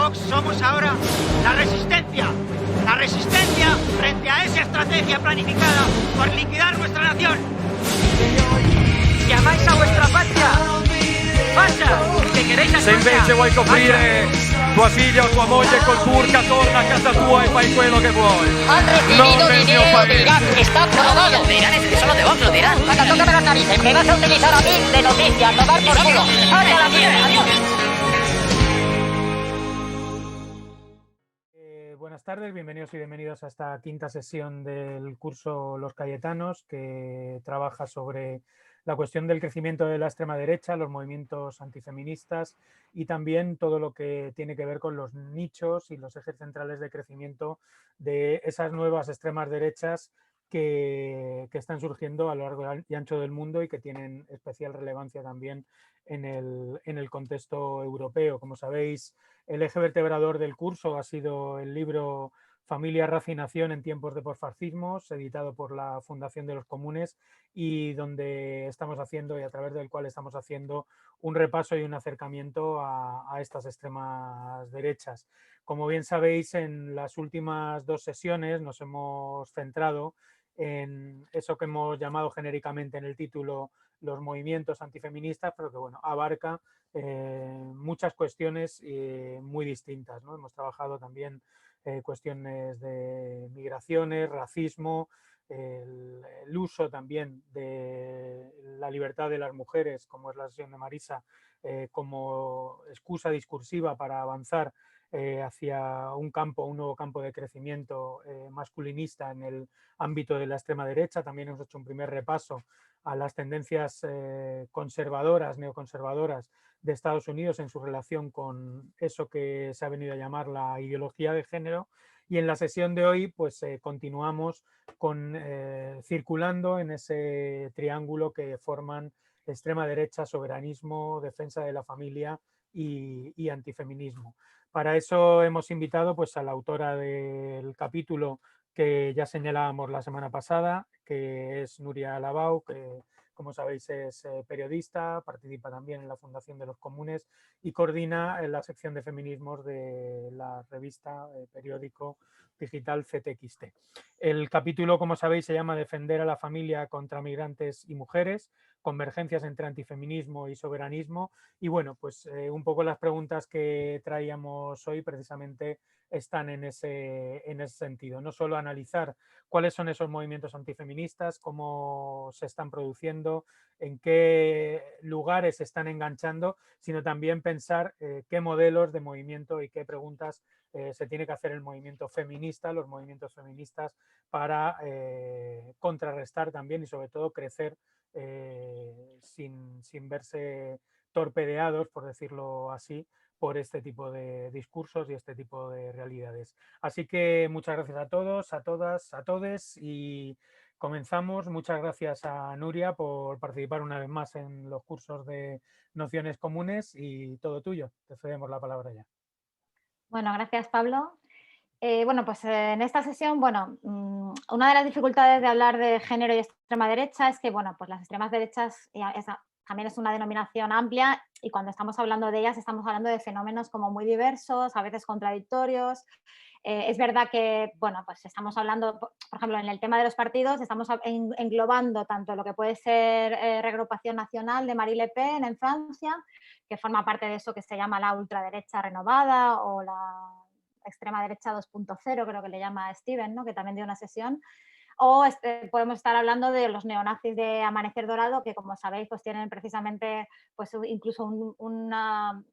Vox somos ahora la resistencia. La resistencia frente a esa estrategia planificada por liquidar nuestra nación. ¿Llamáis a vuestra patria? ¡Facha! ¿Que queréis a Se invece vuoi coprire tua figlia o tua moglie col burka, torna a casa tua e fai quello che vuoi. Han recibido nel mio dinero de paese. Irak, está probado. Lo dirán, es que solo de Vox lo dirán. Saca, tócame las narices, me vas a utilizar a mí de noticias, tomar por culo. ¡Anda la mierda, adiós! Buenas tardes, bienvenidos y bienvenidos a esta quinta sesión del curso Los Cayetanos, que trabaja sobre la cuestión del crecimiento de la extrema derecha, los movimientos antifeministas y también todo lo que tiene que ver con los nichos y los ejes centrales de crecimiento de esas nuevas extremas derechas que están surgiendo a lo largo y ancho del mundo y que tienen especial relevancia también en el contexto europeo. Como sabéis, el eje vertebrador del curso ha sido el libro Familia, Raza y Nación en tiempos de posfascismos, editado por la Fundación de los Comunes, y donde estamos haciendo y a través del cual estamos haciendo un repaso y un acercamiento a estas extremas derechas. Como bien sabéis, en las últimas dos sesiones nos hemos centrado en eso que hemos llamado genéricamente en el título los movimientos antifeministas, pero que bueno, abarca muchas cuestiones muy distintas, ¿no? Hemos trabajado también cuestiones de migraciones, racismo, el uso también de la libertad de las mujeres, como es la sesión de Marisa, como excusa discursiva para avanzar hacia un nuevo campo de crecimiento masculinista en el ámbito de la extrema derecha. También hemos hecho un primer repaso a las tendencias conservadoras, neoconservadoras de Estados Unidos en su relación con eso que se ha venido a llamar la ideología de género. Y en la sesión de hoy pues continuamos con circulando en ese triángulo que forman extrema derecha, soberanismo, defensa de la familia y antifeminismo. Para eso hemos invitado pues a la autora del capítulo que ya señalábamos la semana pasada, que es Nuria Alabau, que como sabéis es periodista, participa también en la Fundación de los Comunes y coordina en la sección de feminismos de la revista periódico digital CTXT. El capítulo, como sabéis, se llama Defender a la familia contra migrantes y mujeres, convergencias entre antifeminismo y soberanismo. Y bueno, pues un poco las preguntas que traíamos hoy precisamente están en ese sentido. No solo analizar cuáles son esos movimientos antifeministas, cómo se están produciendo, en qué lugares se están enganchando, sino también pensar qué modelos de movimiento y qué preguntas se tiene que hacer el movimiento feminista, los movimientos feministas, para contrarrestar también y sobre todo crecer sin verse torpedeados, por decirlo así, por este tipo de discursos y este tipo de realidades. Así que muchas gracias a todos, a todas, a todes y comenzamos. Muchas gracias a Nuria por participar una vez más en los cursos de Nociones Comunes y todo tuyo. Te cedemos la palabra ya. Bueno, gracias Pablo. Bueno, pues en esta sesión, bueno, una de las dificultades de hablar de género y extrema derecha es que, bueno, pues las extremas derechas también es una denominación amplia y cuando estamos hablando de ellas estamos hablando de fenómenos como muy diversos, a veces contradictorios. Es verdad que, bueno, pues estamos hablando, por ejemplo, en el tema de los partidos, estamos englobando tanto lo que puede ser Reagrupación Nacional de Marine Le Pen en Francia, que forma parte de eso que se llama la ultraderecha renovada o la extrema derecha 2.0, creo que le llama Steven, ¿no? Que también dio una sesión. O podemos estar hablando de los neonazis de Amanecer Dorado, que como sabéis pues tienen precisamente pues, incluso una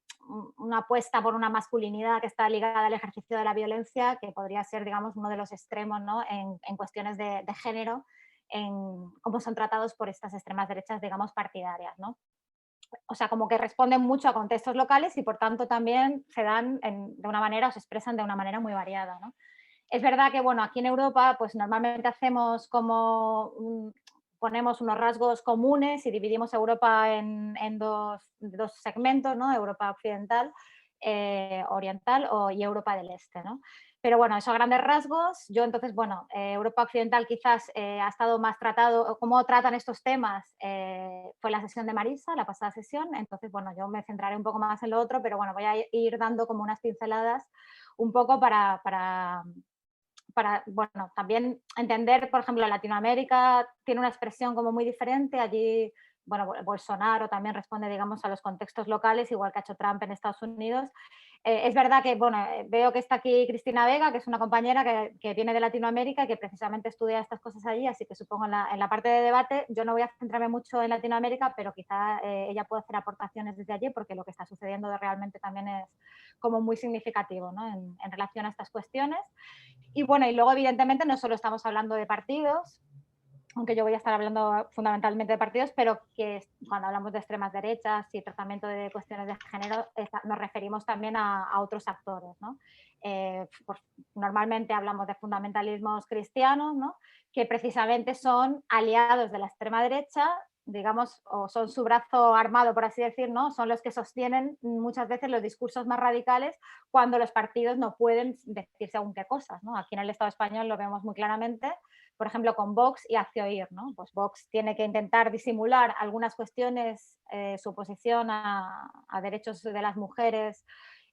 apuesta por una masculinidad que está ligada al ejercicio de la violencia, que podría ser, digamos, uno de los extremos, ¿no? en cuestiones de género, en cómo son tratados por estas extremas derechas, digamos, partidarias, ¿no? O sea, como que responden mucho a contextos locales y por tanto también se dan de una manera o se expresan de una manera muy variada, ¿no? Es verdad que, bueno, aquí en Europa pues normalmente hacemos como ponemos unos rasgos comunes y dividimos Europa en dos segmentos, ¿no? Europa occidental, oriental y Europa del Este, ¿no? Pero bueno, eso a grandes rasgos. Yo entonces, bueno, Europa Occidental quizás ha estado más tratado, cómo tratan estos temas, fue la sesión de Marisa, la pasada sesión. Entonces, bueno, yo me centraré un poco más en lo otro, pero bueno, voy a ir dando como unas pinceladas un poco para bueno, también entender, por ejemplo, Latinoamérica tiene una expresión como muy diferente. Allí, bueno, Bolsonaro también responde, digamos, a los contextos locales, igual que ha hecho Trump en Estados Unidos. Es verdad que, bueno, veo que está aquí Cristina Vega, que es una compañera que viene de Latinoamérica y que precisamente estudia estas cosas allí, así que supongo en la parte de debate, yo no voy a centrarme mucho en Latinoamérica, pero quizá ella puede hacer aportaciones desde allí, porque lo que está sucediendo realmente también es como muy significativo, ¿no? en relación a estas cuestiones. Y bueno, y luego evidentemente no solo estamos hablando de partidos, aunque yo voy a estar hablando fundamentalmente de partidos, pero que cuando hablamos de extremas derechas y tratamiento de cuestiones de género, nos referimos también a otros actores, ¿no? Pues, normalmente hablamos de fundamentalismos cristianos, ¿no? Que precisamente son aliados de la extrema derecha, digamos, o son su brazo armado, por así decir, ¿no? Son los que sostienen muchas veces los discursos más radicales cuando los partidos no pueden decir según qué cosas, ¿no? Aquí en el Estado español lo vemos muy claramente, por ejemplo, con Vox y Hazte Oír, ¿no? Pues Vox tiene que intentar disimular algunas cuestiones, su oposición a derechos de las mujeres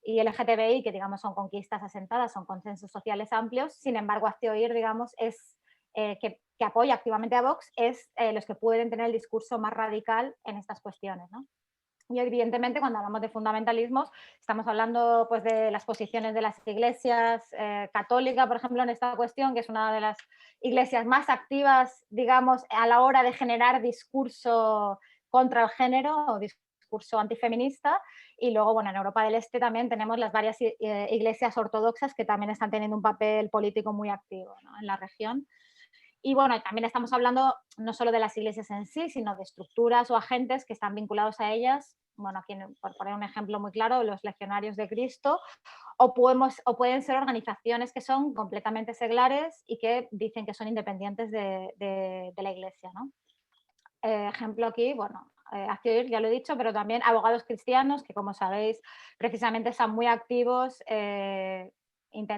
y LGTBI, que digamos son conquistas asentadas, son consensos sociales amplios. Sin embargo, Hazte Oír, digamos, es que apoya activamente a Vox, es los que pueden tener el discurso más radical en estas cuestiones, ¿no? Y evidentemente cuando hablamos de fundamentalismos estamos hablando pues de las posiciones de las iglesias católica, por ejemplo, en esta cuestión, que es una de las iglesias más activas, digamos, a la hora de generar discurso contra el género o discurso antifeminista. Y luego, bueno, en Europa del Este también tenemos las varias iglesias ortodoxas que también están teniendo un papel político muy activo, ¿no? En la región. Y bueno, también estamos hablando no solo de las iglesias en sí, sino de estructuras o agentes que están vinculados a ellas. Bueno, aquí por poner un ejemplo muy claro, los legionarios de Cristo, o pueden ser organizaciones que son completamente seglares y que dicen que son independientes de la iglesia, ¿no? Ejemplo aquí, bueno, Hazte Oír, ya lo he dicho, pero también abogados cristianos que, como sabéis, precisamente están muy activos,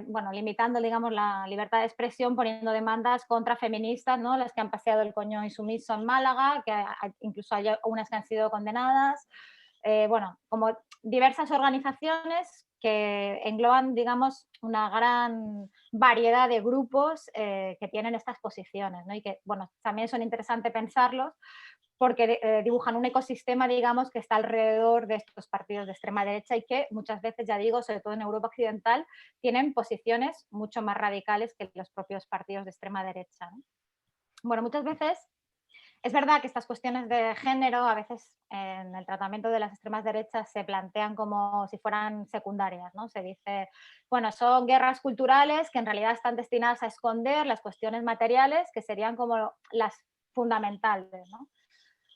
bueno, limitando, digamos, la libertad de expresión, poniendo demandas contra feministas, ¿no? Las que han paseado el coño insumiso en Málaga, que incluso hay unas que han sido condenadas. Bueno, como diversas organizaciones que engloban, digamos, una gran variedad de grupos que tienen estas posiciones, ¿no? Y que, bueno, también son interesantes pensarlos porque dibujan un ecosistema, digamos, que está alrededor de estos partidos de extrema derecha y que muchas veces, ya digo, sobre todo en Europa Occidental, tienen posiciones mucho más radicales que los propios partidos de extrema derecha, ¿no? Bueno, muchas veces es verdad que estas cuestiones de género a veces en el tratamiento de las extremas derechas se plantean como si fueran secundarias, ¿no? Se dice, bueno, son guerras culturales que en realidad están destinadas a esconder las cuestiones materiales que serían como las fundamentales, ¿no?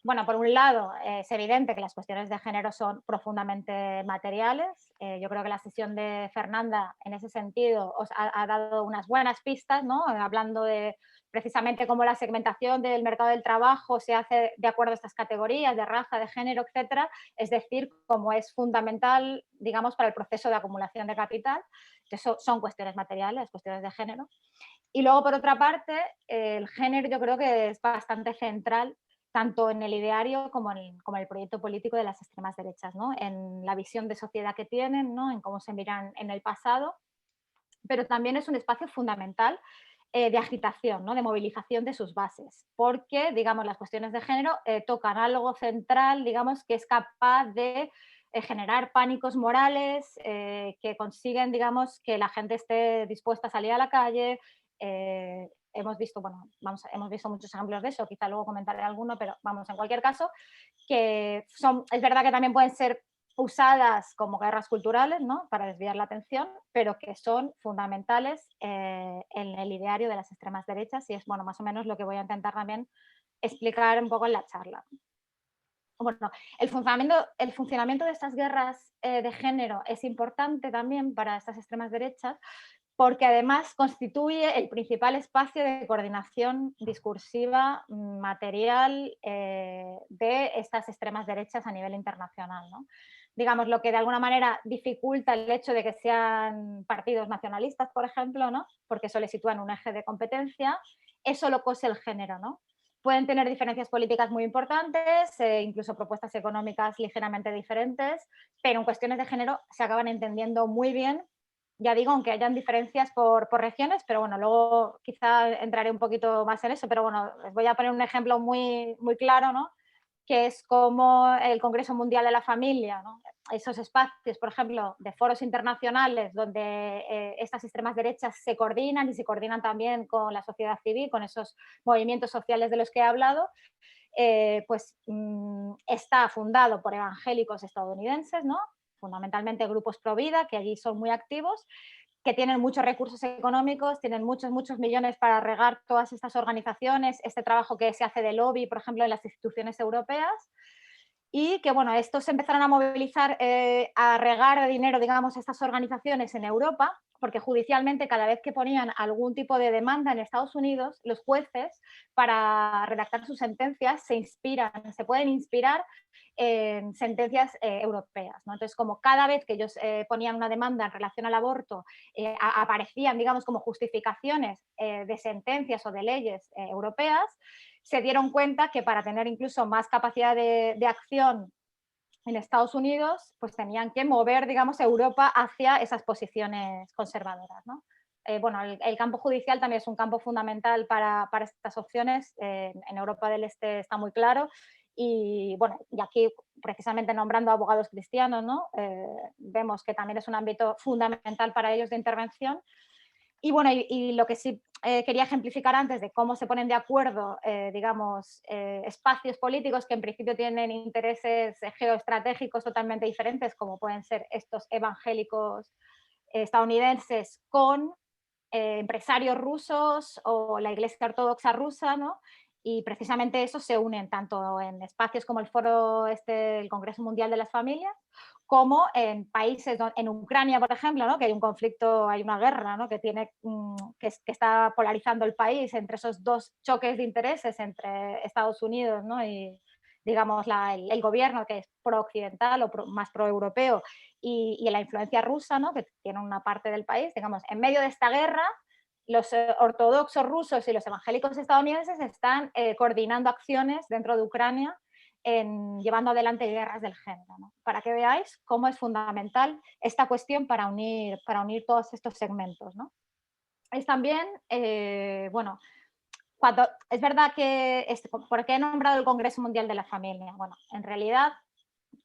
Bueno, por un lado, es evidente que las cuestiones de género son profundamente materiales. Yo creo que la sesión de Fernanda, en ese sentido, os ha dado unas buenas pistas, ¿no? Hablando de precisamente cómo la segmentación del mercado del trabajo se hace de acuerdo a estas categorías de raza, de género, etcétera. Es decir, cómo es fundamental, digamos, para el proceso de acumulación de capital. Eso son cuestiones materiales, cuestiones de género. Y luego, por otra parte, el género yo creo que es bastante central tanto en el ideario como en el proyecto político de las extremas derechas, ¿no? En la visión de sociedad que tienen, ¿no? En cómo se miran en el pasado, pero también es un espacio fundamental de agitación, ¿no? De movilización de sus bases, porque, digamos, las cuestiones de género tocan algo central, digamos, que es capaz de generar pánicos morales que consiguen, digamos, que la gente esté dispuesta a salir a la calle. Hemos visto, bueno, hemos visto muchos ejemplos de eso, quizá luego comentaré alguno, pero vamos, en cualquier caso, que es verdad que también pueden ser usadas como guerras culturales, ¿no? Para desviar la atención, pero que son fundamentales en el ideario de las extremas derechas y es, bueno, más o menos lo que voy a intentar también explicar un poco en la charla. Bueno, el funcionamiento de estas guerras de género es importante también para estas extremas derechas porque además constituye el principal espacio de coordinación discursiva material de estas extremas derechas a nivel internacional, ¿no? digamos, lo que de alguna manera dificulta el hecho de que sean partidos nacionalistas, por ejemplo, ¿no? Porque eso le sitúa en un eje de competencia. Eso lo cose el género, ¿no? Pueden tener diferencias políticas muy importantes, incluso propuestas económicas ligeramente diferentes, pero en cuestiones de género se acaban entendiendo muy bien. Ya digo, aunque hayan diferencias por regiones, pero bueno, luego quizá entraré un poquito más en eso, pero bueno, les voy a poner un ejemplo muy, muy claro, ¿no? Que es como el Congreso Mundial de la Familia, ¿no? Esos espacios, por ejemplo, de foros internacionales donde estas extremas derechas se coordinan y se coordinan también con la sociedad civil, con esos movimientos sociales de los que he hablado, pues está fundado por evangélicos estadounidenses, ¿no? Fundamentalmente grupos pro vida, que allí son muy activos, que tienen muchos recursos económicos, tienen muchos millones para regar todas estas organizaciones, este trabajo que se hace de lobby, por ejemplo, en las instituciones europeas, y que, bueno, estos empezaron a movilizar, a regar dinero, digamos, a estas organizaciones en Europa, porque judicialmente cada vez que ponían algún tipo de demanda en Estados Unidos, los jueces, para redactar sus sentencias, se pueden inspirar en sentencias europeas, ¿no? Entonces, como cada vez que ellos ponían una demanda en relación al aborto, aparecían, digamos, como justificaciones de sentencias o de leyes europeas, se dieron cuenta que para tener incluso más capacidad de acción en Estados Unidos, pues tenían que mover, digamos, Europa hacia esas posiciones conservadoras, ¿no? Bueno, el campo judicial también es un campo fundamental para estas opciones. En Europa del Este está muy claro. Y bueno, y aquí precisamente nombrando abogados cristianos, ¿no? Vemos que también es un ámbito fundamental para ellos de intervención. Y bueno, y lo que sí quería ejemplificar antes de cómo se ponen de acuerdo, digamos, espacios políticos que en principio tienen intereses geoestratégicos totalmente diferentes, como pueden ser estos evangélicos estadounidenses con empresarios rusos o la Iglesia Ortodoxa rusa, ¿no? Y precisamente eso se unen tanto en espacios como el foro el Congreso Mundial de las Familias, como en países, en Ucrania, por ejemplo, ¿no? Que hay un conflicto, hay una guerra, ¿no? Que está polarizando el país entre esos dos choques de intereses entre Estados Unidos, ¿no? Y digamos el gobierno que es pro-occidental o más pro-europeo y la influencia rusa, ¿no? Que tiene una parte del país, digamos, en medio de esta guerra, los ortodoxos rusos y los evangélicos estadounidenses están coordinando acciones dentro de Ucrania llevando adelante guerras del género, ¿no? Para que veáis cómo es fundamental esta cuestión para unir todos estos segmentos, ¿no? Es también, bueno, es verdad que, ¿por qué he nombrado el Congreso Mundial de la Familia? Bueno, en realidad,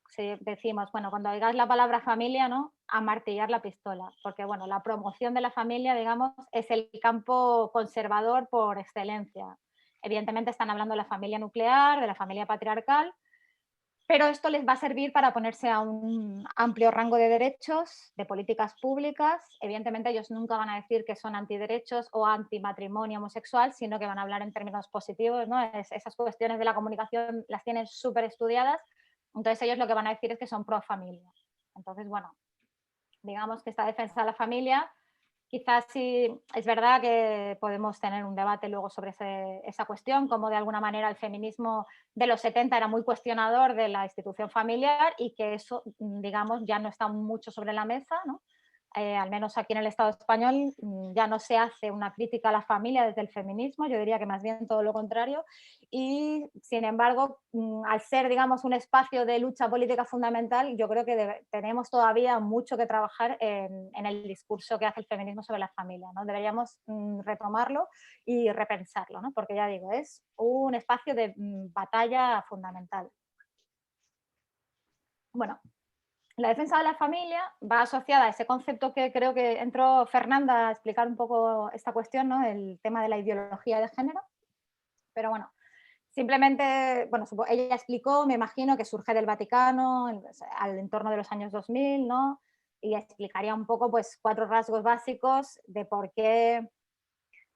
si decimos, bueno, cuando oigáis la palabra familia, ¿no? A martillar la pistola, porque, bueno, la promoción de la familia, digamos, es el campo conservador por excelencia. Evidentemente están hablando de la familia nuclear, de la familia patriarcal, pero esto les va a servir para ponerse a un amplio rango de derechos, de políticas públicas. Evidentemente ellos nunca van a decir que son antiderechos o antimatrimonio homosexual, sino que van a hablar en términos positivos, ¿no? Esas cuestiones de la comunicación las tienen súper estudiadas, entonces ellos lo que van a decir es que son pro familia. Entonces, bueno, digamos que esta defensa de la familia, quizás sí es verdad que podemos tener un debate luego sobre esa cuestión, como de alguna manera el feminismo de los 70 era muy cuestionador de la institución familiar y que eso, digamos, ya no está mucho sobre la mesa, ¿no? Al menos aquí en el Estado español ya no se hace una crítica a la familia desde el feminismo, yo diría que más bien todo lo contrario, y sin embargo, al ser, digamos, un espacio de lucha política fundamental, yo creo que tenemos todavía mucho que trabajar en el discurso que hace el feminismo sobre la familia, ¿no? Deberíamos retomarlo y repensarlo, ¿no? Porque ya digo, es un espacio de batalla fundamental. Bueno, la defensa de la familia va asociada a ese concepto que creo que entró Fernanda a explicar un poco esta cuestión, ¿no? El tema de la ideología de género. Pero bueno, simplemente, bueno, ella explicó, me imagino, que surge del Vaticano al entorno de los años 2000, ¿no? Y explicaría un poco, pues, 4 rasgos básicos de por qué,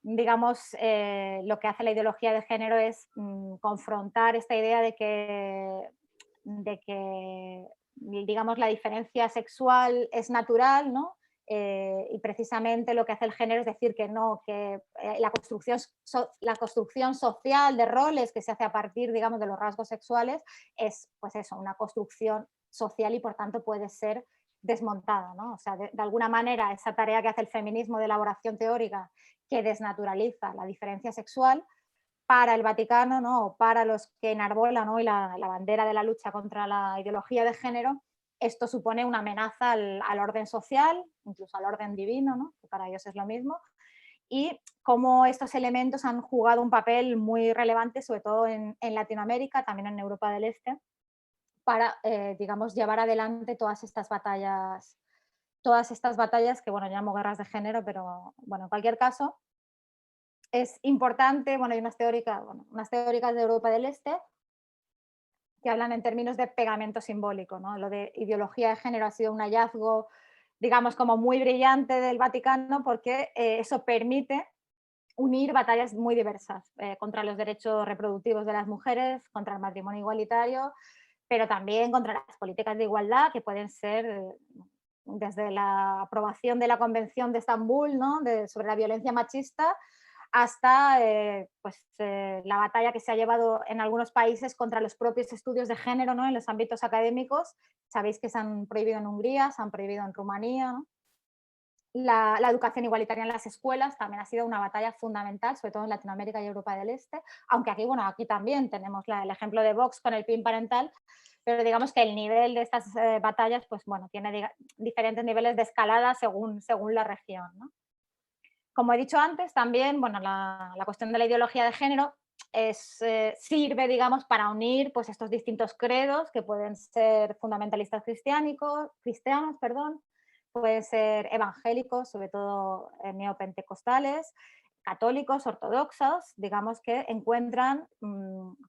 digamos, lo que hace la ideología de género es confrontar esta idea de que digamos, la diferencia sexual es natural, ¿no? Y precisamente lo que hace el género es decir que no, que la construcción social de roles que se hace a partir, digamos, de los rasgos sexuales es, pues eso, una construcción social y por tanto puede ser desmontada, ¿no? O sea, de alguna manera esa tarea que hace el feminismo de elaboración teórica que desnaturaliza la diferencia sexual, para el Vaticano, ¿no? O para los que enarbolan hoy la bandera de la lucha contra la ideología de género, esto supone una amenaza al orden social, incluso al orden divino, ¿no? Que para ellos es lo mismo, y cómo estos elementos han jugado un papel muy relevante, sobre todo en Latinoamérica, también en Europa del Este, para, digamos, llevar adelante todas estas batallas que, bueno, llamo guerras de género, pero, bueno, en cualquier caso, es importante, bueno, hay unas teóricas de Europa del Este que hablan en términos de pegamento simbólico, ¿no? Lo de ideología de género ha sido un hallazgo, digamos, como muy brillante del Vaticano porque eso permite unir batallas muy diversas contra los derechos reproductivos de las mujeres, contra el matrimonio igualitario, pero también contra las políticas de igualdad que pueden ser desde la aprobación de la Convención de Estambul, ¿no? Sobre la violencia machista, hasta la batalla que se ha llevado en algunos países contra los propios estudios de género, ¿no? En los ámbitos académicos. Sabéis que se han prohibido en Hungría, se han prohibido en Rumanía, ¿no? La educación igualitaria en las escuelas también ha sido una batalla fundamental, sobre todo en Latinoamérica y Europa del Este, aunque aquí, bueno, aquí también tenemos el ejemplo de Vox con el PIN parental, pero digamos que el nivel de estas batallas, pues bueno, tiene diferentes niveles de escalada según la región, ¿no? Como he dicho antes, también, bueno, la cuestión de la ideología de género sirve, digamos, para unir pues, estos distintos credos que pueden ser fundamentalistas cristianos, pueden ser evangélicos, sobre todo neopentecostales, católicos, ortodoxos, digamos que encuentran,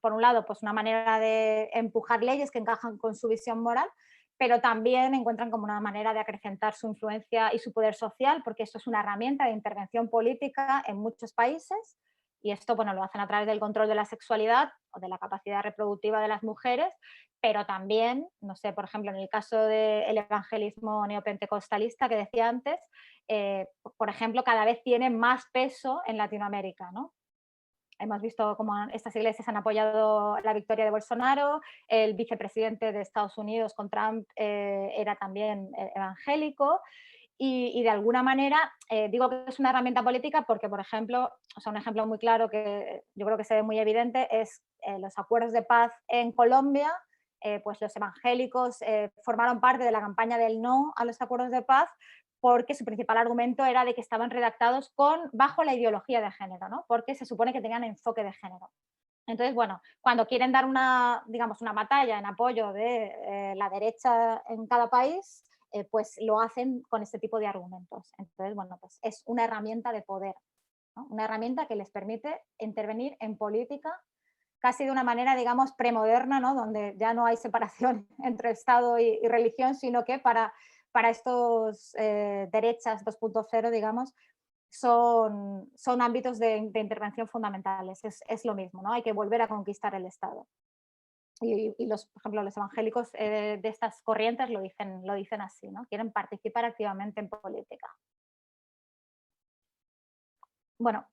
por un lado, pues una manera de empujar leyes que encajan con su visión moral, pero también encuentran como una manera de acrecentar su influencia y su poder social, porque esto es una herramienta de intervención política en muchos países, y esto, bueno, lo hacen a través del control de la sexualidad o de la capacidad reproductiva de las mujeres, pero también, no sé, por ejemplo, en el caso del evangelismo neopentecostalista que decía antes, por ejemplo, cada vez tiene más peso en Latinoamérica, ¿no? Hemos visto cómo estas iglesias han apoyado la victoria de Bolsonaro, el vicepresidente de Estados Unidos con Trump era también evangélico, y de alguna manera digo que es una herramienta política porque, por ejemplo, o sea, un ejemplo muy claro que yo creo que se ve muy evidente es los acuerdos de paz en Colombia. Pues los evangélicos formaron parte de la campaña del no a los acuerdos de paz porque su principal argumento era de que estaban redactados bajo la ideología de género, ¿no? Porque se supone que tenían enfoque de género. Entonces, bueno, cuando quieren dar digamos, una batalla en apoyo de la derecha en cada país, pues lo hacen con este tipo de argumentos. Entonces, bueno, pues es una herramienta de poder, ¿no? Una herramienta que les permite intervenir en política casi de una manera, digamos, premoderna, ¿no? Donde ya no hay separación entre Estado y religión, sino que para estos derechas 2.0, digamos, son ámbitos de intervención fundamentales. Es lo mismo, ¿no? Hay que volver a conquistar el Estado. Y por ejemplo, los evangélicos de estas corrientes lo dicen así, ¿no? Quieren participar activamente en política. Bueno,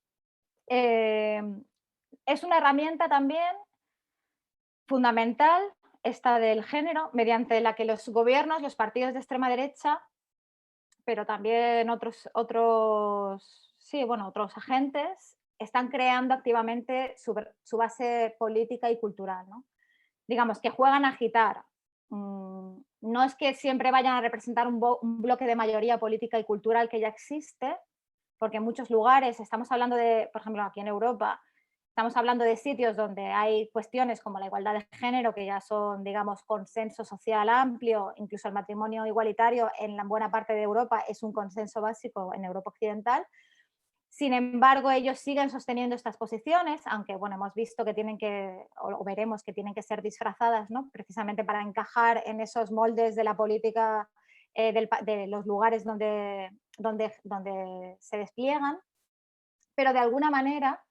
es una herramienta también fundamental esta del género, mediante la que los gobiernos, los partidos de extrema derecha, pero también otros agentes, están creando activamente su base política y cultural, ¿no? Digamos que juegan a agitar. No es que siempre vayan a representar un bloque de mayoría política y cultural que ya existe, porque en muchos lugares, estamos hablando de, por ejemplo, aquí en Europa, estamos hablando de sitios donde hay cuestiones como la igualdad de género, que ya son, digamos, consenso social amplio, incluso el matrimonio igualitario en la buena parte de Europa es un consenso básico en Europa occidental. Sin embargo, ellos siguen sosteniendo estas posiciones, aunque, bueno, hemos visto que o veremos que tienen que ser disfrazadas, ¿no? Precisamente para encajar en esos moldes de la política de los lugares donde se despliegan, pero de alguna manera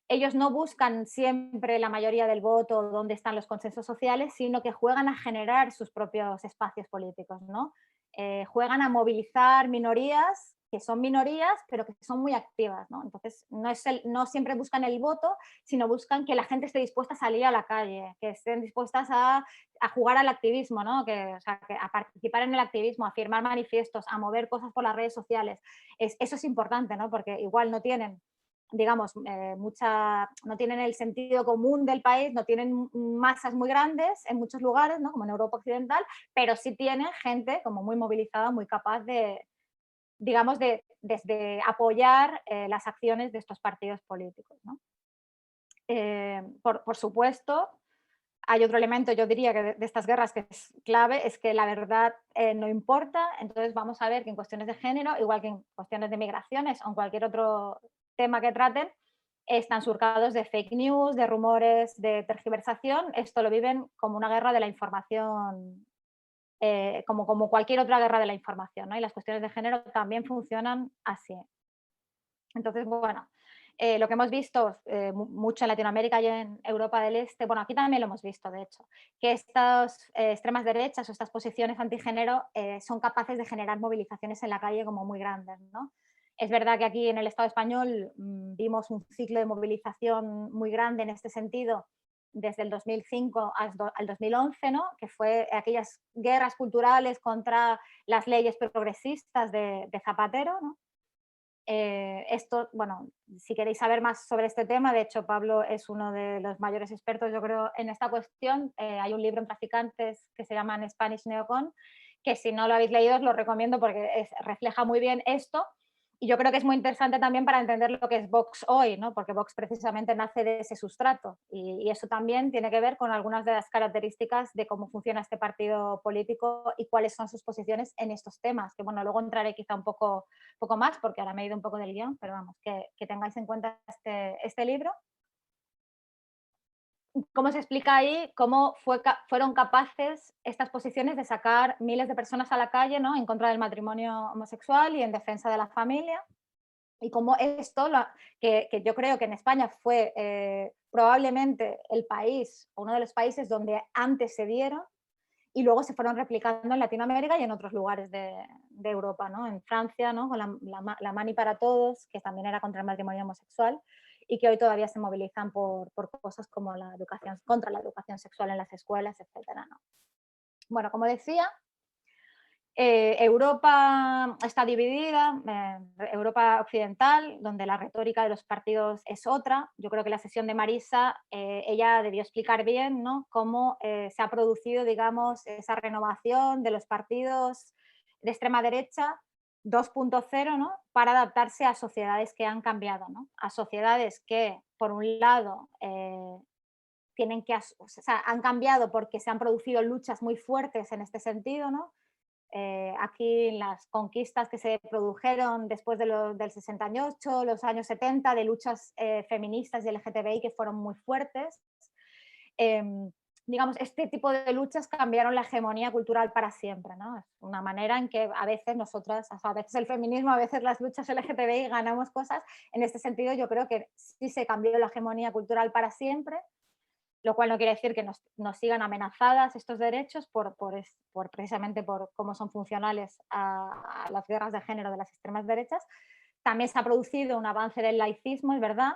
ellos no buscan siempre la mayoría del voto, dónde están los consensos sociales, sino que juegan a generar sus propios espacios políticos, ¿no? Juegan a movilizar minorías que son minorías, pero que son muy activas, ¿no? Entonces, no siempre buscan el voto, sino buscan que la gente esté dispuesta a salir a la calle, que estén dispuestas a jugar al activismo, ¿no? O sea, a participar en el activismo, a firmar manifiestos, a mover cosas por las redes sociales. Eso es importante, ¿no? Porque igual no tienen, digamos, no tienen el sentido común del país, no tienen masas muy grandes en muchos lugares, ¿no? Como en Europa Occidental, pero sí tienen gente como muy movilizada, muy capaz de, digamos, desde apoyar las acciones de estos partidos políticos, ¿no? Por supuesto, hay otro elemento, yo diría, que de estas guerras que es clave, es que la verdad no importa. Entonces vamos a ver que en cuestiones de género, igual que en cuestiones de migraciones o en cualquier otro tema que traten, están surcados de fake news, de rumores, de tergiversación. Esto lo viven como una guerra de la información, como cualquier otra guerra de la información, ¿no? Y las cuestiones de género también funcionan así. Entonces, bueno, lo que hemos visto mucho en Latinoamérica y en Europa del Este, bueno, aquí también lo hemos visto, de hecho, que estas extremas derechas o estas posiciones antigénero son capaces de generar movilizaciones en la calle como muy grandes, ¿no? Es verdad que aquí en el Estado español vimos un ciclo de movilización muy grande en este sentido desde el 2005 al 2011, ¿no? Que fue aquellas guerras culturales contra las leyes progresistas de Zapatero, ¿no? Esto, bueno, si queréis saber más sobre este tema, de hecho Pablo es uno de los mayores expertos, yo creo, en esta cuestión. Hay un libro en Traficantes que se llama Spanish Neocon, que si no lo habéis leído os lo recomiendo porque refleja muy bien esto. Y yo creo que es muy interesante también para entender lo que es Vox hoy, ¿no? Porque Vox precisamente nace de ese sustrato y eso también tiene que ver con algunas de las características de cómo funciona este partido político y cuáles son sus posiciones en estos temas, que bueno, luego entraré quizá un poco más porque ahora me he ido un poco del guión, pero vamos, que tengáis en cuenta este libro. Cómo se explica ahí cómo fueron capaces estas posiciones de sacar miles de personas a la calle, ¿no? En contra del matrimonio homosexual y en defensa de la familia. Y cómo esto, que yo creo que en España fue probablemente el país, uno de los países donde antes se dieron, y luego se fueron replicando en Latinoamérica y en otros lugares de Europa, ¿no? En Francia, ¿no? Con la Mani para Todos, que también era contra el matrimonio homosexual, y que hoy todavía se movilizan por cosas como la educación, contra la educación sexual en las escuelas, etcétera, ¿no? Bueno, como decía, Europa está dividida, Europa occidental, donde la retórica de los partidos es otra. Yo creo que la sesión de Marisa, ella debió explicar bien, ¿no? Cómo se ha producido, digamos, esa renovación de los partidos de extrema derecha 2.0, ¿no? Para adaptarse a sociedades que han cambiado, ¿no? A sociedades que, por un lado, o sea, han cambiado porque se han producido luchas muy fuertes en este sentido, ¿no? Aquí las conquistas que se produjeron después del 68, los años 70, de luchas feministas y LGTBI que fueron muy fuertes. Digamos, este tipo de luchas cambiaron la hegemonía cultural para siempre, ¿no? Es una manera en que a veces nosotras, a veces el feminismo, a veces las luchas LGTBI ganamos cosas. En este sentido yo creo que sí se cambió la hegemonía cultural para siempre, lo cual no quiere decir que nos sigan amenazadas estos derechos precisamente por cómo son funcionales a las guerras de género de las extremas derechas. También se ha producido un avance del laicismo, es verdad,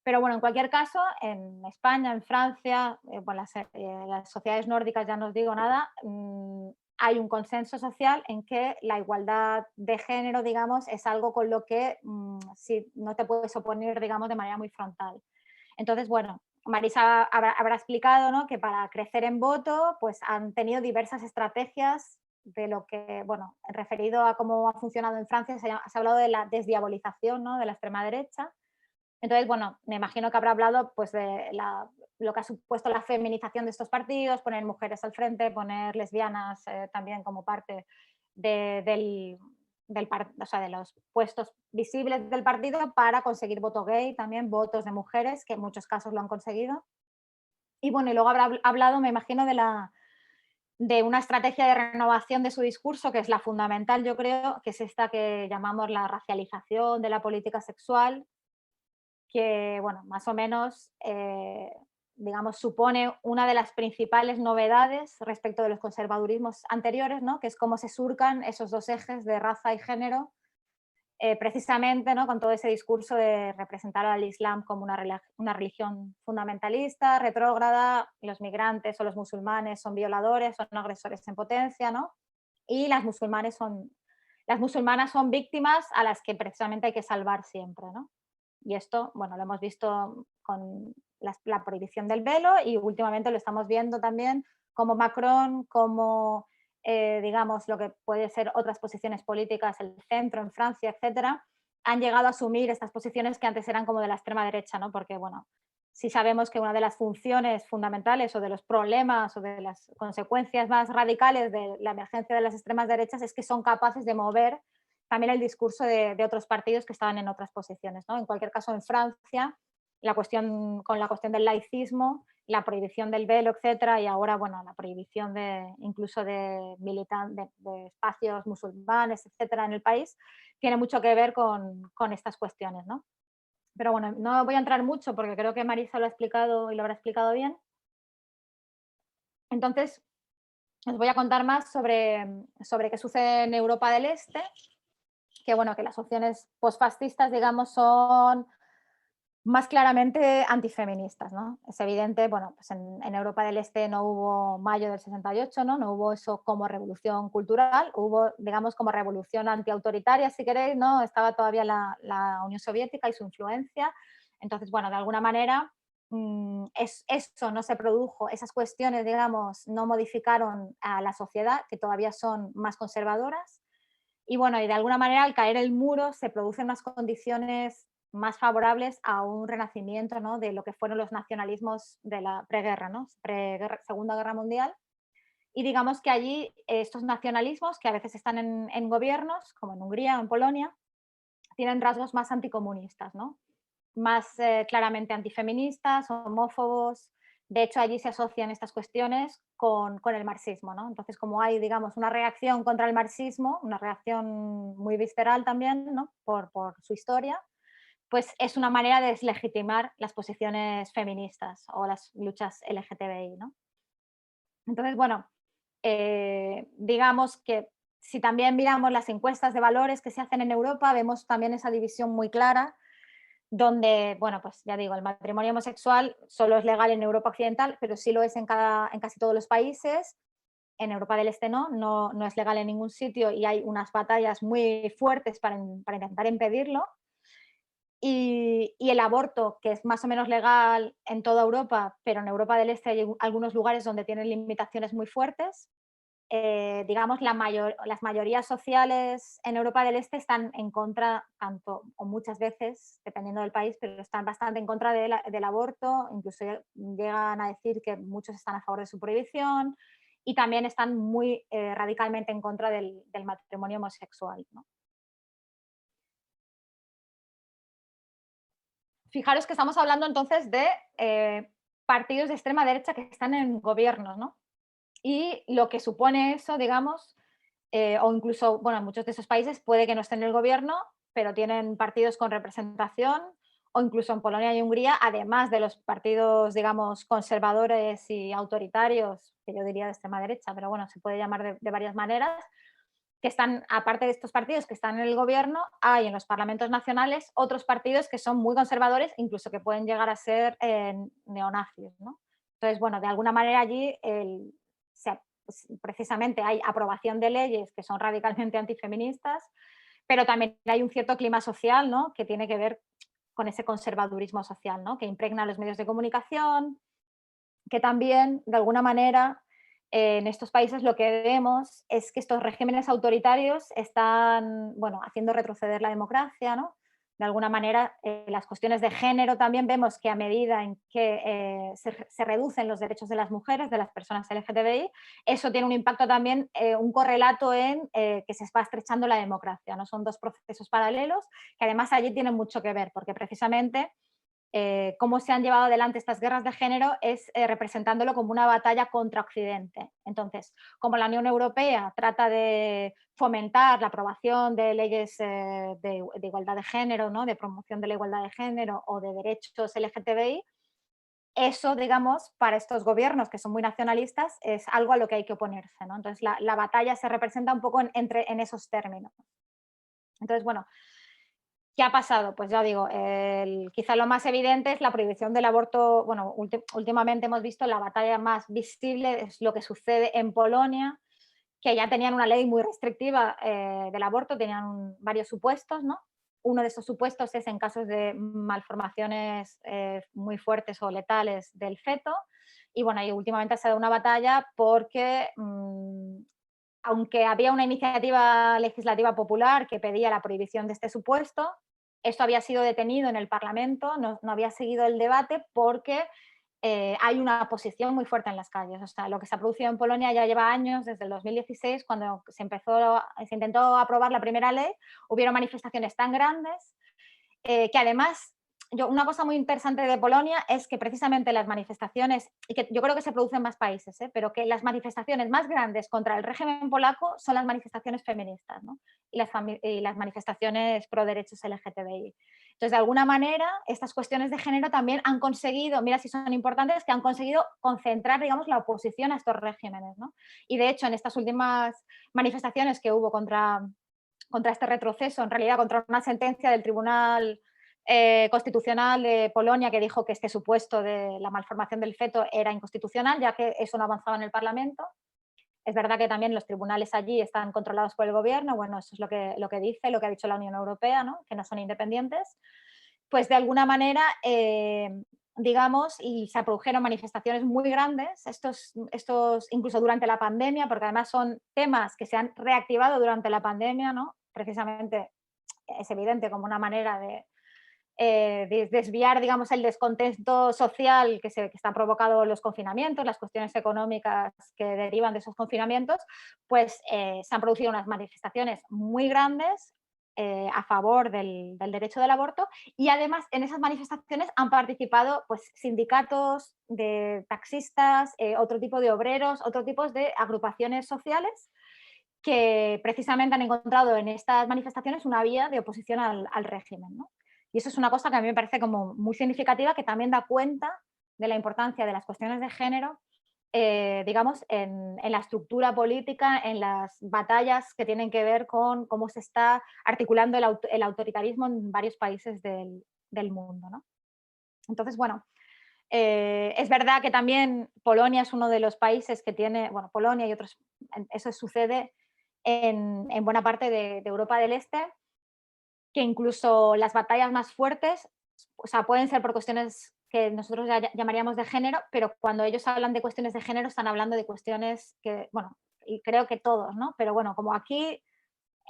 pero bueno, en cualquier caso, en España, en Francia, las sociedades nórdicas ya no os digo nada, hay un consenso social en que la igualdad de género, digamos, es algo con lo que sí, no te puedes oponer, digamos, de manera muy frontal. Entonces, bueno, Marisa habrá explicado, ¿no? Que para crecer en voto pues han tenido diversas estrategias de lo que, bueno, referido a cómo ha funcionado en Francia, se ha hablado de la desdiabolización, ¿no? De la extrema derecha. Entonces, bueno, me imagino que habrá hablado pues, de lo que ha supuesto la feminización de estos partidos, poner mujeres al frente, poner lesbianas también como parte o sea, de los puestos visibles del partido para conseguir voto gay, también votos de mujeres, que en muchos casos lo han conseguido. Y bueno, y luego habrá hablado, me imagino, de una estrategia de renovación de su discurso, que es la fundamental, yo creo, que es esta que llamamos la racialización de la política sexual, que, bueno, más o menos, digamos, supone una de las principales novedades respecto de los conservadurismos anteriores, ¿no? Que es cómo se surcan esos dos ejes de raza y género precisamente, ¿no?, con todo ese discurso de representar al Islam como una religión fundamentalista, retrógrada, los migrantes o los musulmanes son violadores, son agresores en potencia, ¿no? Y las musulmanas son víctimas a las que precisamente hay que salvar siempre, ¿no? Y esto, bueno, lo hemos visto con la prohibición del velo y últimamente lo estamos viendo también como Macron, como digamos, lo que puede ser otras posiciones políticas, el centro en Francia, etcétera, han llegado a asumir estas posiciones que antes eran como de la extrema derecha, ¿no? Porque, bueno, sí sabemos que una de las funciones fundamentales o de los problemas o de las consecuencias más radicales de la emergencia de las extremas derechas es que son capaces de mover también el discurso de otros partidos que estaban en otras posiciones, ¿no? En cualquier caso, en Francia, con la cuestión del laicismo, la prohibición del velo, etcétera, y ahora, bueno, la prohibición incluso de espacios musulmanes, etcétera, en el país, tiene mucho que ver con estas cuestiones, ¿no? Pero bueno, no voy a entrar mucho porque creo que Marisa lo ha explicado y lo habrá explicado bien. Entonces, os voy a contar más sobre qué sucede en Europa del Este, que bueno, que las opciones posfascistas, digamos, son más claramente antifeministas, ¿no? Es evidente, bueno, pues en Europa del Este no hubo mayo del 68, ¿no? No hubo eso como revolución cultural, hubo, digamos, como revolución antiautoritaria, si queréis, ¿no? Estaba todavía la Unión Soviética y su influencia. Entonces, bueno, de alguna manera eso no se produjo, esas cuestiones, digamos, no modificaron a la sociedad, que todavía son más conservadoras. Y bueno, y de alguna manera al caer el muro se producen unas condiciones más favorables a un renacimiento, ¿no?, de lo que fueron los nacionalismos de la preguerra, ¿no? Segunda Guerra Mundial. Y digamos que allí estos nacionalismos, que a veces están en gobiernos, como en Hungría o en Polonia, tienen rasgos más anticomunistas, ¿no? Más claramente antifeministas, homófobos. De hecho, allí se asocian estas cuestiones con el marxismo, ¿no? Entonces, como hay, digamos, una reacción contra el marxismo, una reacción muy visceral también, ¿no?, por su historia, pues es una manera de deslegitimar las posiciones feministas o las luchas LGTBI, ¿no? Entonces, bueno, digamos que si también miramos las encuestas de valores que se hacen en Europa, vemos también esa división muy clara, donde, bueno, pues ya digo, el matrimonio homosexual solo es legal en Europa Occidental, pero sí lo es en casi todos los países. En Europa del Este no es legal en ningún sitio y hay unas batallas muy fuertes para intentar impedirlo. Y el aborto, que es más o menos legal en toda Europa, pero en Europa del Este hay algunos lugares donde tienen limitaciones muy fuertes. Digamos, las mayorías sociales en Europa del Este están en contra, tanto o muchas veces, dependiendo del país, pero están bastante en contra del aborto, incluso llegan a decir que muchos están a favor de su prohibición y también están muy radicalmente en contra del matrimonio homosexual, ¿no? Fijaros que estamos hablando entonces de partidos de extrema derecha que están en gobiernos, ¿no? Y lo que supone eso, digamos, o incluso, bueno, en muchos de esos países puede que no estén en el gobierno, pero tienen partidos con representación, o incluso en Polonia y Hungría, además de los partidos, digamos, conservadores y autoritarios, que yo diría de extrema derecha, pero bueno, se puede llamar de varias maneras, que están, aparte de estos partidos que están en el gobierno, hay en los parlamentos nacionales otros partidos que son muy conservadores, incluso que pueden llegar a ser neonazis, ¿no? Entonces, bueno, de alguna manera allí precisamente hay aprobación de leyes que son radicalmente antifeministas, pero también hay un cierto clima social, ¿no?, que tiene que ver con ese conservadurismo social, ¿no?, que impregna los medios de comunicación, que también, de alguna manera, en estos países lo que vemos es que estos regímenes autoritarios están, bueno, haciendo retroceder la democracia, ¿no? De alguna manera, las cuestiones de género también vemos que a medida en que se reducen los derechos de las mujeres, de las personas LGTBI, eso tiene un impacto también, un correlato en que se va estrechando la democracia, ¿no? Son dos procesos paralelos que además allí tienen mucho que ver, porque precisamente cómo se han llevado adelante estas guerras de género es representándolo como una batalla contra Occidente. Entonces, como la Unión Europea trata de fomentar la aprobación de leyes de igualdad de género, ¿no?, de promoción de la igualdad de género o de derechos LGTBI, eso, digamos, para estos gobiernos que son muy nacionalistas, es algo a lo que hay que oponerse, ¿no? Entonces, la batalla se representa un poco en esos términos. Entonces, bueno, ¿Qué ha pasado? Pues ya digo, quizá lo más evidente es la prohibición del aborto. Bueno, últimamente hemos visto la batalla más visible, es lo que sucede en Polonia, que ya tenían una ley muy restrictiva del aborto, tenían varios supuestos, ¿no? Uno de esos supuestos es en casos de malformaciones muy fuertes o letales del feto. Y bueno, y últimamente se ha dado una batalla porque, aunque había una iniciativa legislativa popular que pedía la prohibición de este supuesto, esto había sido detenido en el Parlamento, no había seguido el debate porque hay una oposición muy fuerte en las calles. O sea, lo que se ha producido en Polonia ya lleva años, desde el 2016, cuando se intentó aprobar la primera ley, hubieron manifestaciones tan grandes que además, una cosa muy interesante de Polonia es que precisamente las manifestaciones, y que yo creo que se producen en más países, pero que las manifestaciones más grandes contra el régimen polaco son las manifestaciones feministas, ¿no? y las manifestaciones pro derechos LGTBI. Entonces, de alguna manera, estas cuestiones de género también han conseguido, mira si son importantes, que han conseguido concentrar, digamos, la oposición a estos regímenes, ¿no? Y de hecho, en estas últimas manifestaciones que hubo contra este retroceso, en realidad contra una sentencia del Tribunal Constitucional de Polonia que dijo que este supuesto de la malformación del feto era inconstitucional, ya que eso no avanzaba en el Parlamento. Es verdad que también los tribunales allí están controlados por el gobierno, bueno, eso es lo que dice, lo que ha dicho la Unión Europea, ¿no? Que no son independientes. Pues de alguna manera, digamos, y se produjeron manifestaciones muy grandes, estos incluso durante la pandemia, porque además son temas que se han reactivado durante la pandemia, ¿no? Precisamente es evidente como una manera de desviar, digamos, el descontento social que están provocando los confinamientos, las cuestiones económicas que derivan de esos confinamientos, pues se han producido unas manifestaciones muy grandes a favor del derecho del aborto, y además en esas manifestaciones han participado pues, sindicatos de taxistas, otro tipo de obreros, otro tipo de agrupaciones sociales que precisamente han encontrado en estas manifestaciones una vía de oposición al régimen, ¿no? Y eso es una cosa que a mí me parece como muy significativa, que también da cuenta de la importancia de las cuestiones de género, digamos, en la estructura política, en las batallas que tienen que ver con cómo se está articulando el autoritarismo en varios países del mundo, ¿no? Entonces, bueno, es verdad que también Polonia es uno de los países que tiene, bueno, Polonia y otros, eso sucede en buena parte de Europa del Este, que incluso las batallas más fuertes, o sea, pueden ser por cuestiones que nosotros llamaríamos de género, pero cuando ellos hablan de cuestiones de género están hablando de cuestiones que, bueno, y creo que todos, ¿no? Pero bueno, como aquí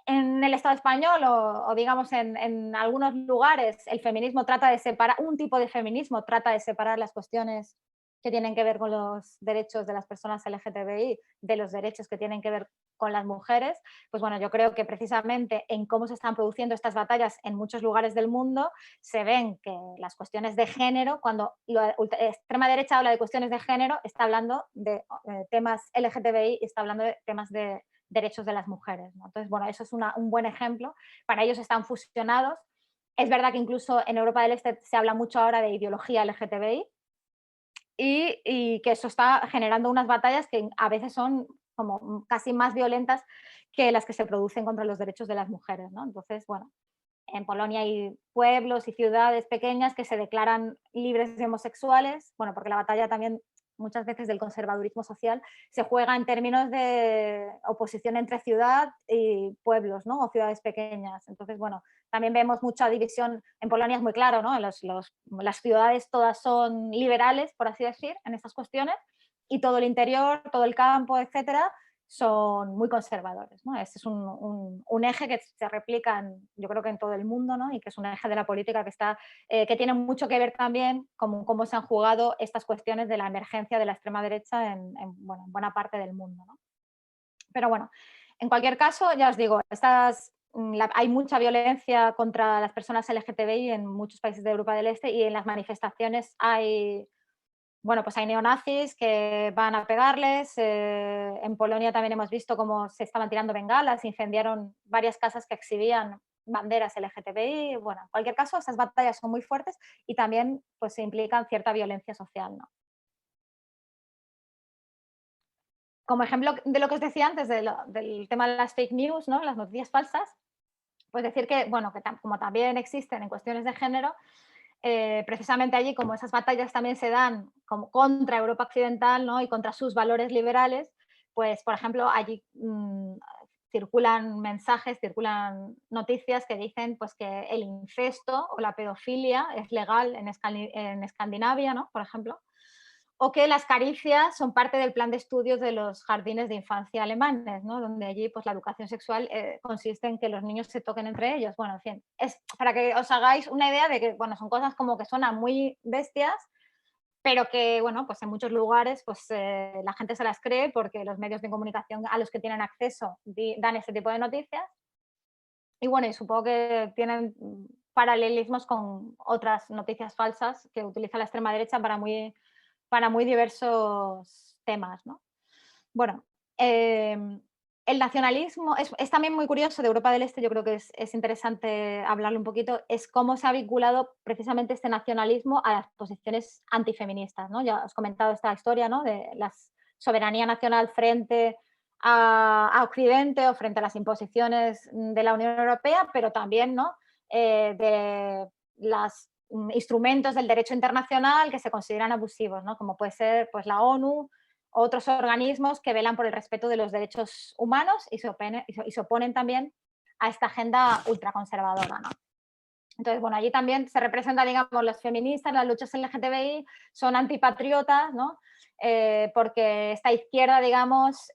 en el Estado español o digamos en algunos lugares el feminismo trata de separar, un tipo de feminismo trata de separar las cuestiones que tienen que ver con los derechos de las personas LGTBI de los derechos que tienen que ver con las mujeres, pues bueno, yo creo que precisamente en cómo se están produciendo estas batallas en muchos lugares del mundo, se ven que las cuestiones de género, cuando la extrema derecha habla de cuestiones de género, está hablando de temas LGTBI y está hablando de temas de derechos de las mujeres, ¿no? Entonces, bueno, eso es un buen ejemplo. Para ellos están fusionados. Es verdad que incluso en Europa del Este se habla mucho ahora de ideología LGTBI, y que eso está generando unas batallas que a veces son como casi más violentas que las que se producen contra los derechos de las mujeres, ¿no? Entonces, bueno, en Polonia hay pueblos y ciudades pequeñas que se declaran libres de homosexuales, bueno, porque la batalla también muchas veces del conservadurismo social se juega en términos de oposición entre ciudad y pueblos, ¿no? O ciudades pequeñas. Entonces, bueno, también vemos mucha división. En Polonia es muy claro, ¿no? Las ciudades todas son liberales, por así decir, en estas cuestiones, y todo el interior, todo el campo, etcétera, son muy conservadores, ¿no? Este es un eje que se replica, yo creo que en todo el mundo, ¿no? Y que es un eje de la política que tiene mucho que ver también con cómo se han jugado estas cuestiones de la emergencia de la extrema derecha bueno, en buena parte del mundo, ¿no? Pero bueno, en cualquier caso, ya os digo, hay mucha violencia contra las personas LGTBI en muchos países de Europa del Este, y en las manifestaciones bueno, pues hay neonazis que van a pegarles. En Polonia también hemos visto cómo se estaban tirando bengalas, incendiaron varias casas que exhibían banderas LGTBI. Bueno, en cualquier caso, esas batallas son muy fuertes y también pues, implican cierta violencia social, ¿no? Como ejemplo de lo que os decía antes del tema de las fake news, ¿no? Las noticias falsas, pues decir que, bueno, que como también existen en cuestiones de género, precisamente allí, como esas batallas también se dan como contra Europa Occidental, ¿no? Y contra sus valores liberales, pues, por ejemplo, allí circulan mensajes, circulan noticias que dicen pues, que el incesto o la pedofilia es legal en Escandinavia, ¿no? Por ejemplo, o que las caricias son parte del plan de estudios de los jardines de infancia alemanes, ¿no? Donde allí pues, la educación sexual consiste en que los niños se toquen entre ellos. Bueno, en fin, es para que os hagáis una idea de que bueno, son cosas como que suenan muy bestias, pero que bueno, pues en muchos lugares pues, la gente se las cree porque los medios de comunicación a los que tienen acceso dan este tipo de noticias. Y bueno, y supongo que tienen paralelismos con otras noticias falsas que utiliza la extrema derecha para muy diversos temas, ¿no? Bueno, el nacionalismo es también muy curioso de Europa del Este, yo creo que es interesante hablarlo un poquito, es cómo se ha vinculado precisamente este nacionalismo a las posiciones antifeministas, ¿no? Ya os he comentado esta historia, ¿no? De la soberanía nacional frente a Occidente o frente a las imposiciones de la Unión Europea, pero también, ¿no? De los instrumentos del derecho internacional que se consideran abusivos, ¿no? Como puede ser pues, la ONU, otros organismos que velan por el respeto de los derechos humanos y se oponen también a esta agenda ultraconservadora, ¿no? Entonces, bueno, allí también se representa, digamos, los feministas, las luchas LGTBI son antipatriotas, ¿no? Porque esta izquierda, digamos,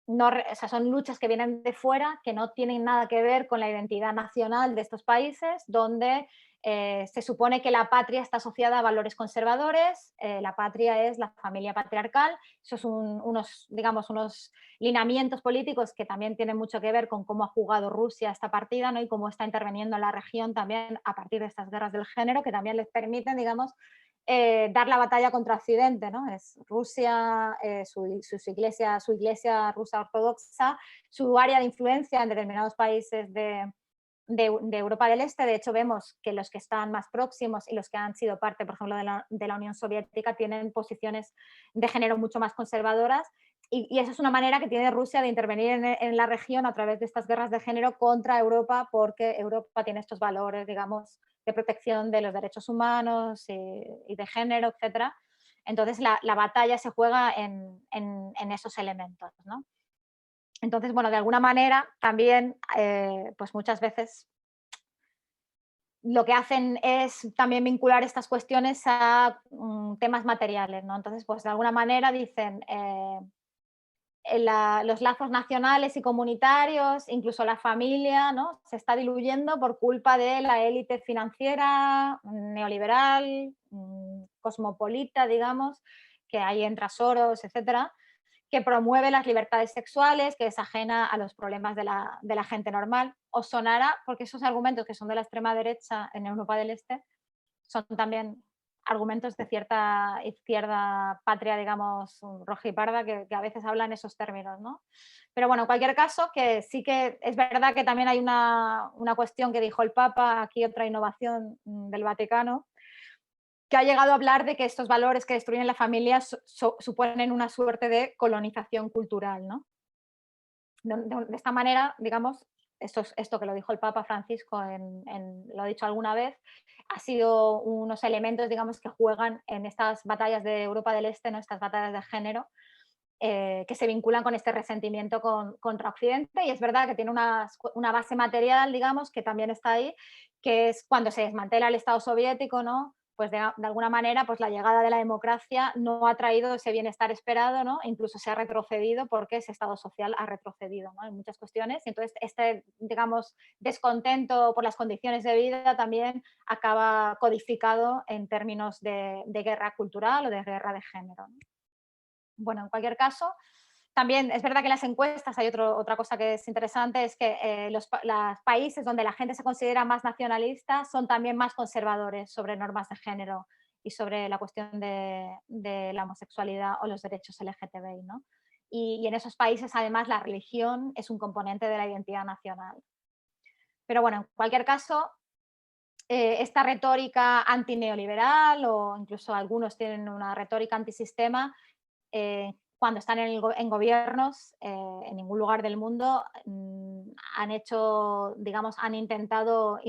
no, o sea, son luchas que vienen de fuera, que no tienen nada que ver con la identidad nacional de estos países, donde se supone que la patria está asociada a valores conservadores, la patria es la familia patriarcal, esos son digamos, unos lineamientos políticos que también tienen mucho que ver con cómo ha jugado Rusia esta partida, ¿no? Y cómo está interviniendo en la región también a partir de estas guerras del género, que también les permiten, digamos, dar la batalla contra Occidente, ¿no? Es Rusia, su iglesia rusa ortodoxa, su área de influencia en determinados países de Europa del Este. De hecho, vemos que los que están más próximos y los que han sido parte, por ejemplo, de la Unión Soviética tienen posiciones de género mucho más conservadoras. Y esa es una manera que tiene Rusia de intervenir en la región a través de estas guerras de género contra Europa, porque Europa tiene estos valores, digamos, de protección de los derechos humanos y de género, etc. Entonces, la batalla se juega en esos elementos, ¿no? Entonces, bueno, de alguna manera también, pues muchas veces lo que hacen es también vincular estas cuestiones a temas materiales, ¿no? Entonces, pues de alguna manera dicen los lazos nacionales y comunitarios, incluso la familia, ¿no? Se está diluyendo por culpa de la élite financiera, neoliberal, cosmopolita, digamos, que ahí entra Soros, etcétera, que promueve las libertades sexuales, que es ajena a los problemas de la gente normal. Os sonará, porque esos argumentos que son de la extrema derecha en Europa del Este son también argumentos de cierta izquierda patria, digamos, rojiparda, que a veces hablan esos términos, ¿no? Pero bueno, en cualquier caso, que sí que es verdad que también hay una cuestión que dijo el Papa, aquí otra innovación del Vaticano, que ha llegado a hablar de que estos valores que destruyen la familia suponen una suerte de colonización cultural, ¿no? De esta manera, digamos, esto que lo dijo el Papa Francisco, lo he dicho alguna vez, ha sido unos elementos, digamos, que juegan en estas batallas de Europa del Este, ¿no? Estas batallas de género, que se vinculan con este resentimiento contra Occidente, y es verdad que tiene una base material, digamos, que también está ahí, que es cuando se desmantela el Estado soviético, ¿no? Pues de alguna manera pues la llegada de la democracia no ha traído ese bienestar esperado, ¿no? Incluso se ha retrocedido porque ese Estado social ha retrocedido, ¿no? En muchas cuestiones. Y entonces este, digamos, descontento por las condiciones de vida también acaba codificado en términos de guerra cultural o de guerra de género, ¿no? Bueno, en cualquier caso, también es verdad que en las encuestas hay otra cosa que es interesante, es que los países donde la gente se considera más nacionalista son también más conservadores sobre normas de género y sobre la cuestión de la homosexualidad o los derechos LGTBI, ¿no? Y en esos países, además, la religión es un componente de la identidad nacional. Pero bueno, en cualquier caso, esta retórica antineoliberal, o incluso algunos tienen una retórica antisistema, cuando están en gobiernos, en ningún lugar del mundo han hecho, digamos, han intentado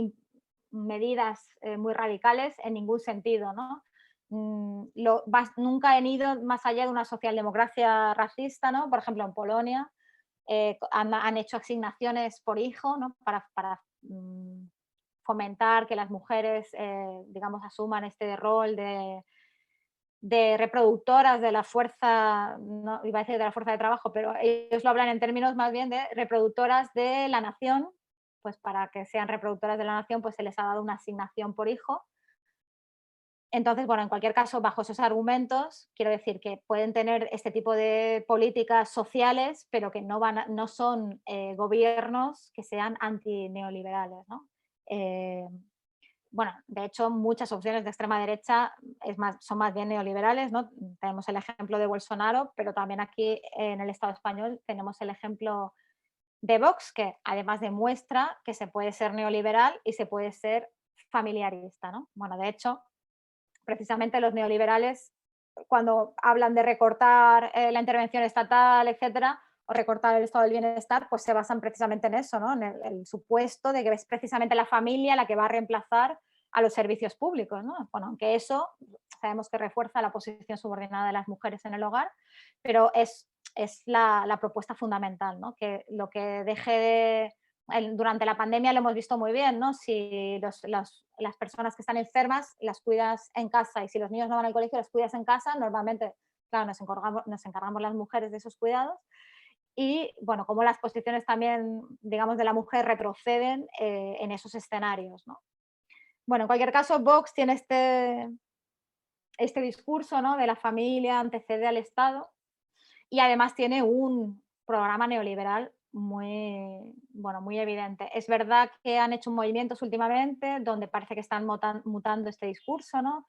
medidas muy radicales en ningún sentido, ¿no? Nunca han ido más allá de una socialdemocracia racista, ¿no? Por ejemplo, en Polonia han hecho asignaciones por hijo, ¿no? Para fomentar que las mujeres, digamos, asuman este rol de reproductoras de la fuerza, no iba a decir de la fuerza de trabajo, pero ellos lo hablan en términos más bien de reproductoras de la nación, pues para que sean reproductoras de la nación, pues se les ha dado una asignación por hijo. Entonces, bueno, en cualquier caso, bajo esos argumentos, quiero decir que pueden tener este tipo de políticas sociales, pero que no son gobiernos que sean antineoliberales, ¿no? Bueno, de hecho, muchas opciones de extrema derecha son más bien neoliberales, ¿no? Tenemos el ejemplo de Bolsonaro, pero también aquí en el Estado español tenemos el ejemplo de Vox, que además demuestra que se puede ser neoliberal y se puede ser familiarista, ¿no? Bueno, de hecho, precisamente los neoliberales, cuando hablan de recortar la intervención estatal, etcétera, o recortar el estado del bienestar, pues se basan precisamente en eso, ¿no? En el supuesto de que es precisamente la familia la que va a reemplazar a los servicios públicos, ¿no? Bueno, aunque eso sabemos que refuerza la posición subordinada de las mujeres en el hogar, pero es la propuesta fundamental, ¿no? Que lo que deje de... Durante la pandemia lo hemos visto muy bien, ¿no? Si las personas que están enfermas las cuidas en casa y si los niños no van al colegio los cuidas en casa, normalmente, claro, nos encargamos las mujeres de esos cuidados. Y bueno, como las posiciones también, digamos, de la mujer retroceden en esos escenarios, ¿no? Bueno, en cualquier caso, Vox tiene este discurso, ¿no? De la familia antecede al Estado y además tiene un programa neoliberal muy, bueno, muy evidente. Es verdad que han hecho movimientos últimamente donde parece que están mutando este discurso, ¿no?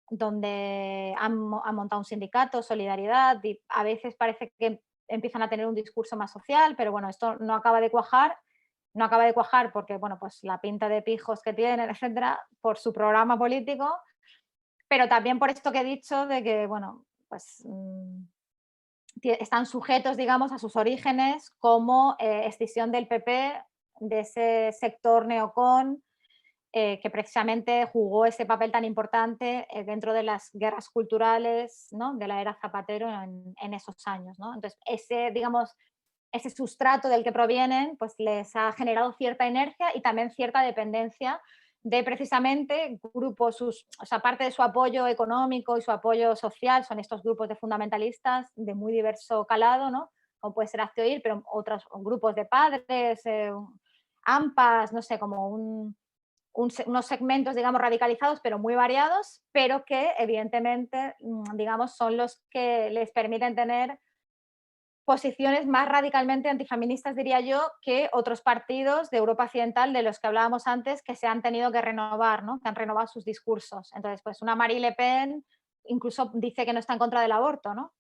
Donde han montado un sindicato, Solidaridad, y a veces parece que empiezan a tener un discurso más social, pero bueno, esto no acaba de cuajar. No acaba de cuajar porque, bueno, pues la pinta de pijos que tienen, etcétera, por su programa político, pero también por esto que he dicho de que, bueno, pues están sujetos, digamos, a sus orígenes como escisión del PP, de ese sector neocon, que precisamente jugó ese papel tan importante dentro de las guerras culturales, ¿no? De la era Zapatero en esos años, ¿no? Entonces, ese sustrato del que provienen, pues les ha generado cierta inercia y también cierta dependencia de precisamente grupos, o sea, parte de su apoyo económico y su apoyo social son estos grupos de fundamentalistas de muy diverso calado, ¿no? Como puede ser Hazte Oír, pero otros grupos de padres, AMPAs, no sé, como unos segmentos, digamos, radicalizados, pero muy variados, pero que evidentemente, digamos, son los que les permiten tener posiciones más radicalmente antifeministas, diría yo, que otros partidos de Europa Occidental de los que hablábamos antes que se han tenido que renovar, ¿no? Que han renovado sus discursos. Entonces, pues una Marie Le Pen incluso dice que no está en contra del aborto, ¿no?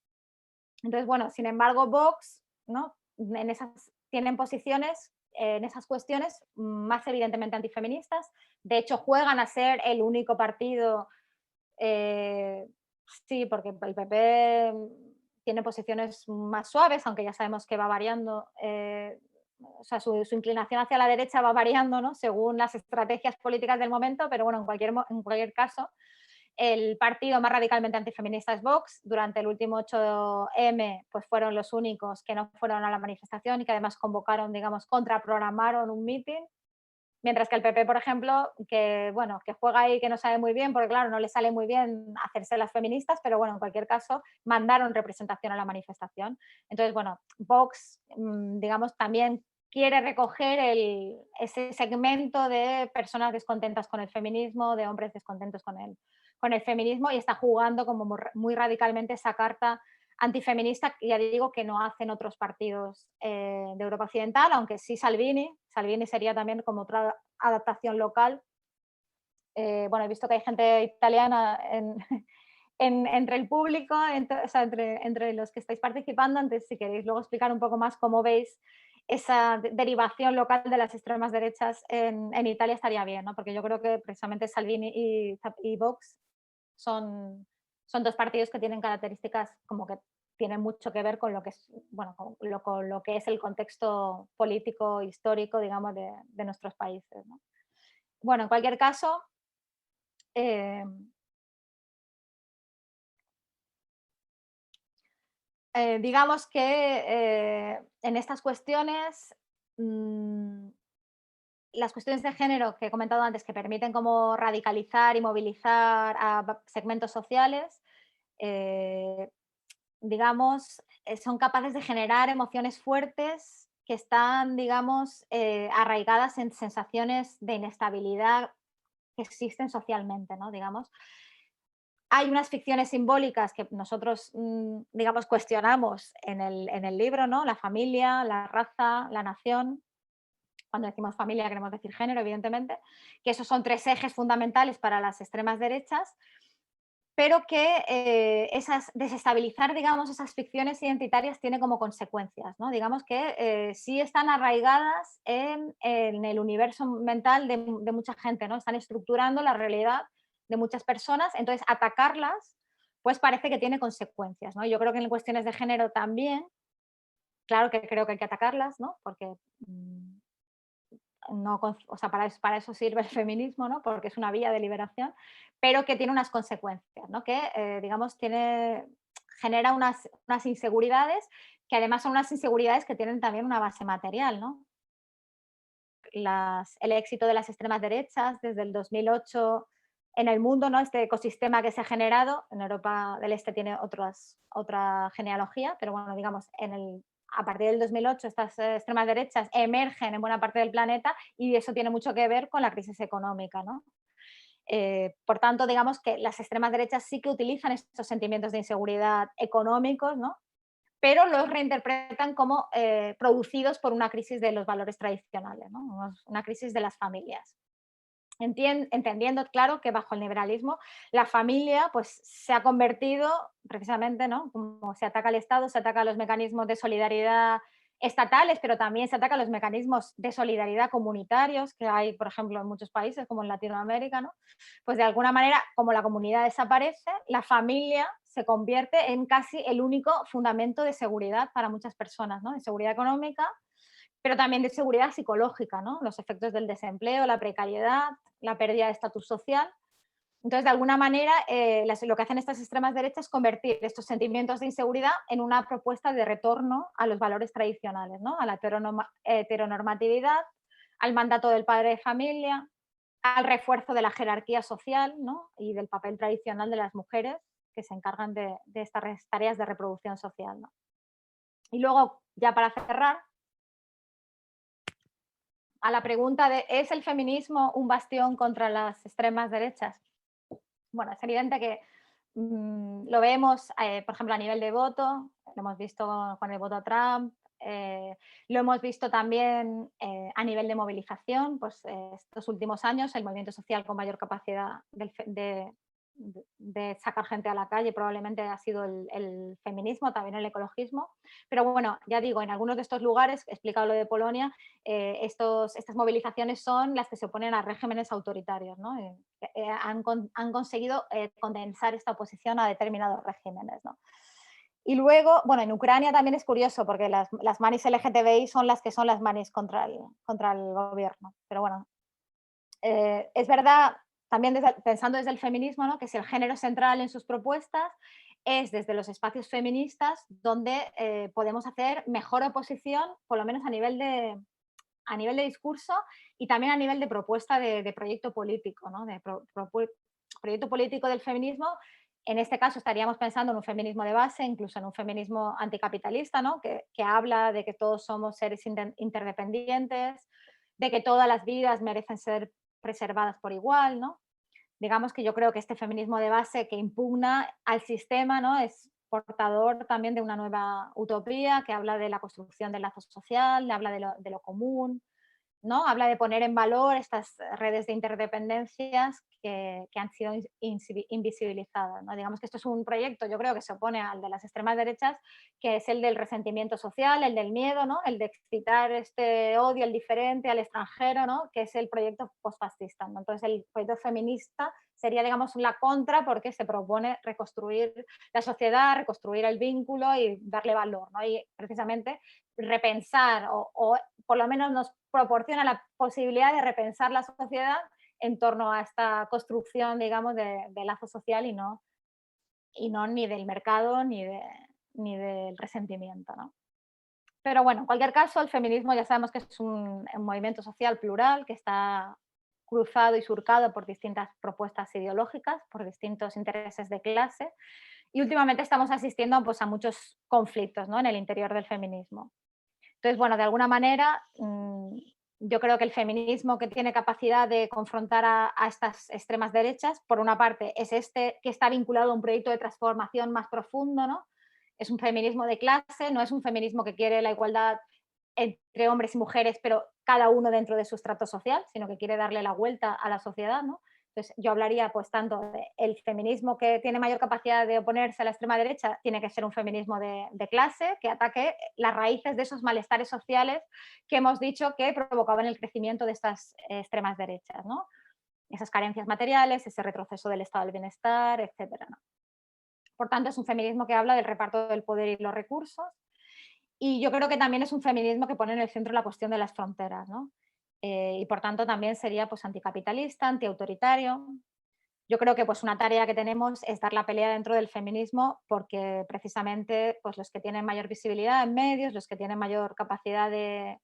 Entonces, bueno, sin embargo, Vox, ¿no? Tienen posiciones en esas cuestiones más evidentemente antifeministas. De hecho, juegan a ser el único partido, sí, porque el PP tiene posiciones más suaves, aunque ya sabemos que va variando, o sea, su inclinación hacia la derecha va variando, ¿no? Según las estrategias políticas del momento, pero bueno, en cualquier caso, el partido más radicalmente antifeminista es Vox. Durante el último 8M pues fueron los únicos que no fueron a la manifestación y que además convocaron, digamos, contraprogramaron un mitin. Mientras que el PP, por ejemplo, que bueno, que juega ahí, que no sabe muy bien, porque claro, no le sale muy bien hacerse las feministas, pero bueno, en cualquier caso, mandaron representación a la manifestación. Entonces, bueno, Vox, digamos, también quiere recoger ese segmento de personas descontentas con el feminismo, de hombres descontentos con el feminismo, y está jugando como muy radicalmente esa carta antifeminista, ya digo, que no hacen otros partidos de Europa Occidental, aunque sí Salvini sería también como otra adaptación local. Bueno, he visto que hay gente italiana entre el público, o sea, entre los que estáis participando. Entonces, si queréis luego explicar un poco más cómo veis esa derivación local de las extremas derechas en Italia, estaría bien, ¿no? Porque yo creo que precisamente Salvini y Vox son dos partidos que tienen características como que tiene mucho que ver con lo que es, bueno, con lo que es el contexto político, histórico, digamos, de nuestros países, ¿no? Bueno, en cualquier caso, digamos que en estas cuestiones, las cuestiones de género que he comentado antes, que permiten como radicalizar y movilizar a segmentos sociales, digamos, son capaces de generar emociones fuertes que están, digamos, arraigadas en sensaciones de inestabilidad que existen socialmente, ¿no? Digamos. Hay unas ficciones simbólicas que nosotros, digamos, cuestionamos en el libro, ¿no? La familia, la raza, la nación. Cuando decimos familia queremos decir género, evidentemente, que esos son 3 ejes fundamentales para las extremas derechas, pero que desestabilizar, digamos, esas ficciones identitarias tiene como consecuencias, ¿no? Digamos que sí están arraigadas en el universo mental de mucha gente, ¿no? Están estructurando la realidad de muchas personas, entonces atacarlas, pues parece que tiene consecuencias, ¿no? Yo creo que en cuestiones de género también, claro que creo que hay que atacarlas, ¿no? Porque no, o sea, para eso sirve el feminismo, ¿no? Porque es una vía de liberación, pero que tiene unas consecuencias, ¿no? Que, digamos, genera unas inseguridades que además son unas inseguridades que tienen también una base material, ¿no? El éxito de las extremas derechas desde el 2008 en el mundo, ¿no? Este ecosistema que se ha generado, en Europa del Este tiene otra genealogía, pero bueno, digamos, a partir del 2008 estas extremas derechas emergen en buena parte del planeta y eso tiene mucho que ver con la crisis económica, ¿no? Por tanto, digamos que las extremas derechas sí que utilizan estos sentimientos de inseguridad económicos, ¿no? Pero los reinterpretan como producidos por una crisis de los valores tradicionales, ¿no? Una crisis de las familias. Entendiendo, claro, que bajo el liberalismo la familia pues, se ha convertido precisamente, ¿no? Como se ataca al Estado, se ataca a los mecanismos de solidaridad estatales, pero también se ataca a los mecanismos de solidaridad comunitarios que hay, por ejemplo, en muchos países, como en Latinoamérica, ¿no? Pues de alguna manera, como la comunidad desaparece, la familia se convierte en casi el único fundamento de seguridad para muchas personas, ¿no? De seguridad económica, pero también de seguridad psicológica, ¿no? Los efectos del desempleo, la precariedad, la pérdida de estatus social. Entonces, de alguna manera, lo que hacen estas extremas derechas es convertir estos sentimientos de inseguridad en una propuesta de retorno a los valores tradicionales, ¿no? A la heteronormatividad, al mandato del padre de familia, al refuerzo de la jerarquía social, ¿no? Y del papel tradicional de las mujeres que se encargan de estas tareas de reproducción social, ¿no? Y luego, ya para cerrar, a la pregunta de ¿es el feminismo un bastión contra las extremas derechas? Bueno, es evidente que lo vemos, por ejemplo, a nivel de voto, lo hemos visto con el voto a Trump, lo hemos visto también a nivel de movilización, pues estos últimos años el movimiento social con mayor capacidad de sacar gente a la calle probablemente ha sido el feminismo, también el ecologismo. Pero bueno, ya digo, en algunos de estos lugares, he explicado lo de Polonia, estas movilizaciones son las que se oponen a regímenes autoritarios, ¿no? Han conseguido condensar esta oposición a determinados regímenes, ¿no? Y luego, bueno, en Ucrania también es curioso porque las manis LGTBI son las manis contra el gobierno. Pero bueno, es verdad, también pensando desde el feminismo, ¿no? Que si el género central en sus propuestas es desde los espacios feministas donde podemos hacer mejor oposición, por lo menos a nivel de discurso y también a nivel de propuesta de proyecto político, ¿no? Proyecto político del feminismo. En este caso estaríamos pensando en un feminismo de base, incluso en un feminismo anticapitalista, ¿no? que habla de que todos somos seres interdependientes, de que todas las vidas merecen ser preservadas por igual, ¿no? Digamos que yo creo que este feminismo de base que impugna al sistema, ¿no? Es portador también de una nueva utopía que habla de la construcción del lazo social, habla de lo común, ¿no? Habla de poner en valor estas redes de interdependencias que han sido invisibilizadas, ¿no? Digamos que esto es un proyecto, yo creo que se opone al de las extremas derechas, que es el del resentimiento social, el del miedo, ¿no? El de excitar este odio al diferente, al extranjero, ¿no? Que es el proyecto postfascista, ¿no? Entonces el proyecto feminista sería, digamos, la contra, porque se propone reconstruir la sociedad, reconstruir el vínculo y darle valor, ¿no? Y precisamente repensar o por lo menos nos proporciona la posibilidad de repensar la sociedad en torno a esta construcción, digamos, de lazo social y no ni del mercado ni del resentimiento, ¿no? Pero bueno, en cualquier caso, el feminismo ya sabemos que es un movimiento social plural que está cruzado y surcado por distintas propuestas ideológicas, por distintos intereses de clase, y últimamente estamos asistiendo, pues, a muchos conflictos, ¿no? En el interior del feminismo. Entonces, bueno, de alguna manera, yo creo que el feminismo que tiene capacidad de confrontar a estas extremas derechas, por una parte, es este que está vinculado a un proyecto de transformación más profundo, ¿no? Es un feminismo de clase, no es un feminismo que quiere la igualdad entre hombres y mujeres, pero cada uno dentro de su estrato social, sino que quiere darle la vuelta a la sociedad, ¿no? Entonces, yo hablaría, pues, tanto del feminismo que tiene mayor capacidad de oponerse a la extrema derecha, tiene que ser un feminismo de clase, que ataque las raíces de esos malestares sociales que hemos dicho que provocaban el crecimiento de estas extremas derechas, ¿no? Esas carencias materiales, ese retroceso del estado del bienestar, etcétera, ¿no? Por tanto, es un feminismo que habla del reparto del poder y los recursos, y yo creo que también es un feminismo que pone en el centro la cuestión de las fronteras, ¿no? Y por tanto también sería, pues, anticapitalista, antiautoritario. Yo creo que, pues, una tarea que tenemos es dar la pelea dentro del feminismo, porque precisamente, pues, los que tienen mayor visibilidad en medios, los que tienen mayor capacidad de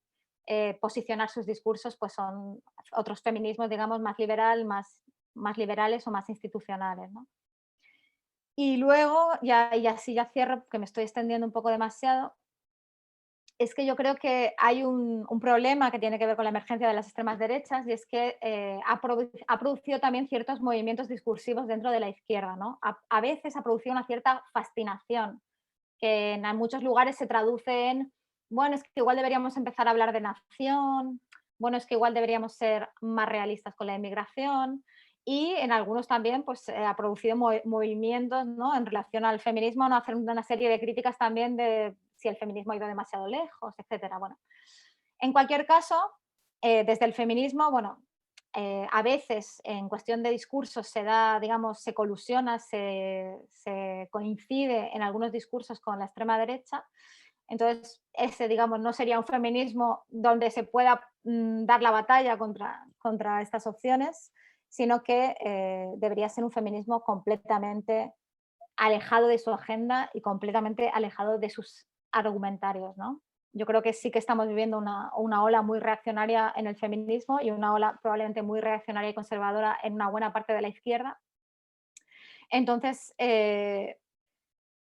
posicionar sus discursos, pues son otros feminismos, digamos, más liberales o más institucionales, ¿no? Y luego, y así ya cierro, que me estoy extendiendo un poco demasiado, es que yo creo que hay un problema que tiene que ver con la emergencia de las extremas derechas, y es que ha producido también ciertos movimientos discursivos dentro de la izquierda, ¿no? A veces ha producido una cierta fascinación, que en muchos lugares se traduce en, bueno, es que igual deberíamos empezar a hablar de nación, bueno, es que igual deberíamos ser más realistas con la inmigración, y en algunos también, pues, ha producido movimientos, ¿no? En relación al feminismo, ¿no? Hacer una serie de críticas también de si el feminismo ha ido demasiado lejos, etcétera. Bueno, en cualquier caso, desde el feminismo, bueno, a veces en cuestión de discursos se da, digamos, se colusiona, se coincide en algunos discursos con la extrema derecha. Entonces, ese, digamos, no sería un feminismo donde se pueda dar la batalla contra estas opciones, sino que debería ser un feminismo completamente alejado de su agenda y completamente alejado de sus argumentarios, ¿no? Yo creo que sí que estamos viviendo una ola muy reaccionaria en el feminismo y una ola probablemente muy reaccionaria y conservadora en una buena parte de la izquierda. Entonces,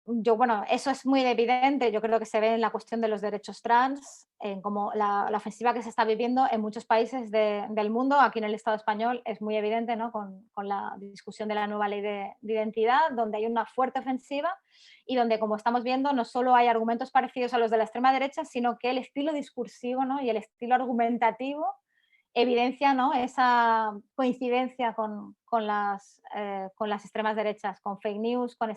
bueno, eso es muy evidente, yo creo que se ve en la cuestión de los derechos trans, en cómo la ofensiva que se está viviendo en muchos países del mundo, aquí en el Estado español es muy evidente, ¿no? Con la discusión de la nueva ley de identidad, donde hay una fuerte ofensiva y donde, como estamos viendo, no solo hay argumentos parecidos a los de la extrema derecha, sino que el estilo discursivo, ¿no? Y el estilo argumentativo evidencia, ¿no? Esa coincidencia con las extremas derechas, con fake news, con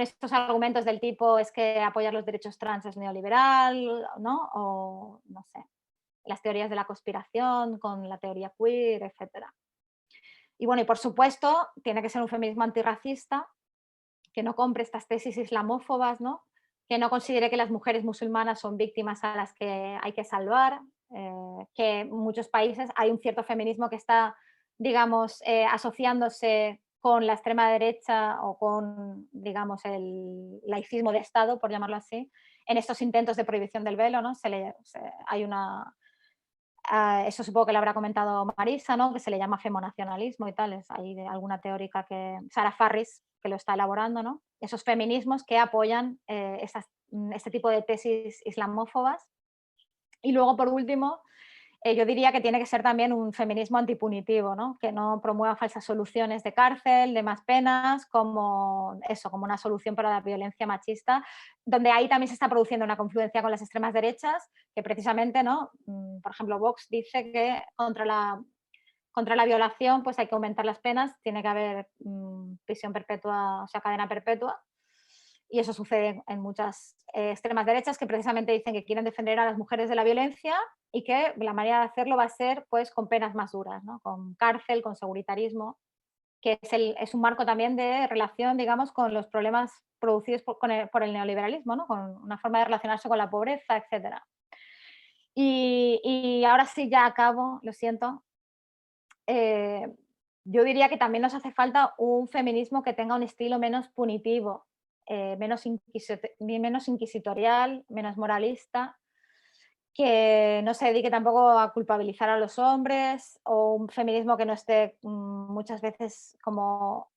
estos argumentos del tipo es que apoyar los derechos trans es neoliberal, ¿no? O, no sé, las teorías de la conspiración con la teoría queer, etc. Y bueno, y por supuesto, tiene que ser un feminismo antirracista, que no compre estas tesis islamófobas, ¿no? Que no considere que las mujeres musulmanas son víctimas a las que hay que salvar, que en muchos países hay un cierto feminismo que está, digamos, asociándose con la extrema derecha o con, digamos, el laicismo de Estado, por llamarlo así, en estos intentos de prohibición del velo, ¿no? Hay una, eso supongo que lo habrá comentado Marisa, ¿no? Que se le llama femonacionalismo y tal, hay alguna teórica Sarah Farris, que lo está elaborando, ¿no? Esos feminismos que apoyan este tipo de tesis islamófobas. Y luego, por último, yo diría que tiene que ser también un feminismo antipunitivo, ¿no? Que no promueva falsas soluciones de cárcel, de más penas, como eso, como una solución para la violencia machista, donde ahí también se está produciendo una confluencia con las extremas derechas, que precisamente, ¿no? Por ejemplo, Vox dice que contra la violación pues hay que aumentar las penas, tiene que haber prisión perpetua, o sea, cadena perpetua. Y eso sucede en muchas extremas derechas que precisamente dicen que quieren defender a las mujeres de la violencia y que la manera de hacerlo va a ser pues con penas más duras, ¿no? Con cárcel, con seguritarismo, que es un marco también de relación, digamos, con los problemas producidos por el neoliberalismo, ¿no? Con una forma de relacionarse con la pobreza, etc. Y ahora sí, ya acabo, lo siento. Yo diría que también nos hace falta un feminismo que tenga un estilo menos punitivo, menos inquisitorial, menos moralista, que no se dedique tampoco a culpabilizar a los hombres, o un feminismo que no esté muchas veces como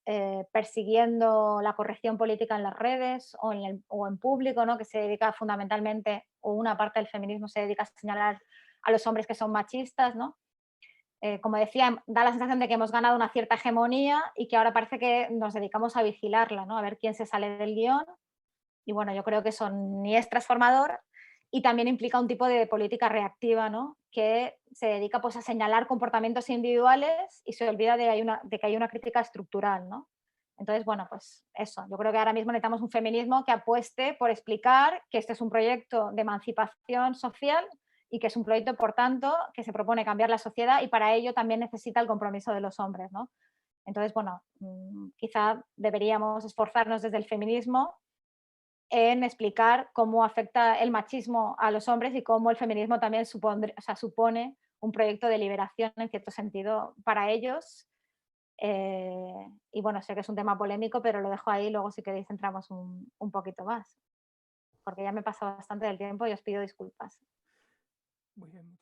persiguiendo la corrección política en las redes o en público, ¿no? Que se dedica fundamentalmente, o una parte del feminismo se dedica a señalar a los hombres que son machistas, ¿no? Como decía, da la sensación de que hemos ganado una cierta hegemonía y que ahora parece que nos dedicamos a vigilarla, ¿no? A ver quién se sale del guión. Y bueno, yo creo que eso ni es transformador y también implica un tipo de política reactiva, ¿no? Que se dedica pues, a señalar comportamientos individuales y se olvida de que hay una crítica estructural, ¿no? Entonces, bueno, pues eso. Yo creo que ahora mismo necesitamos un feminismo que apueste por explicar que este es un proyecto de emancipación social y que es un proyecto, por tanto, que se propone cambiar la sociedad y para ello también necesita el compromiso de los hombres, ¿no? Entonces, bueno, quizá deberíamos esforzarnos desde el feminismo en explicar cómo afecta el machismo a los hombres y cómo el feminismo también supone un proyecto de liberación en cierto sentido para ellos. Y bueno, sé que es un tema polémico, pero lo dejo ahí, luego si queréis entramos un poquito más, porque ya me he pasado bastante del tiempo y os pido disculpas. Muy bien.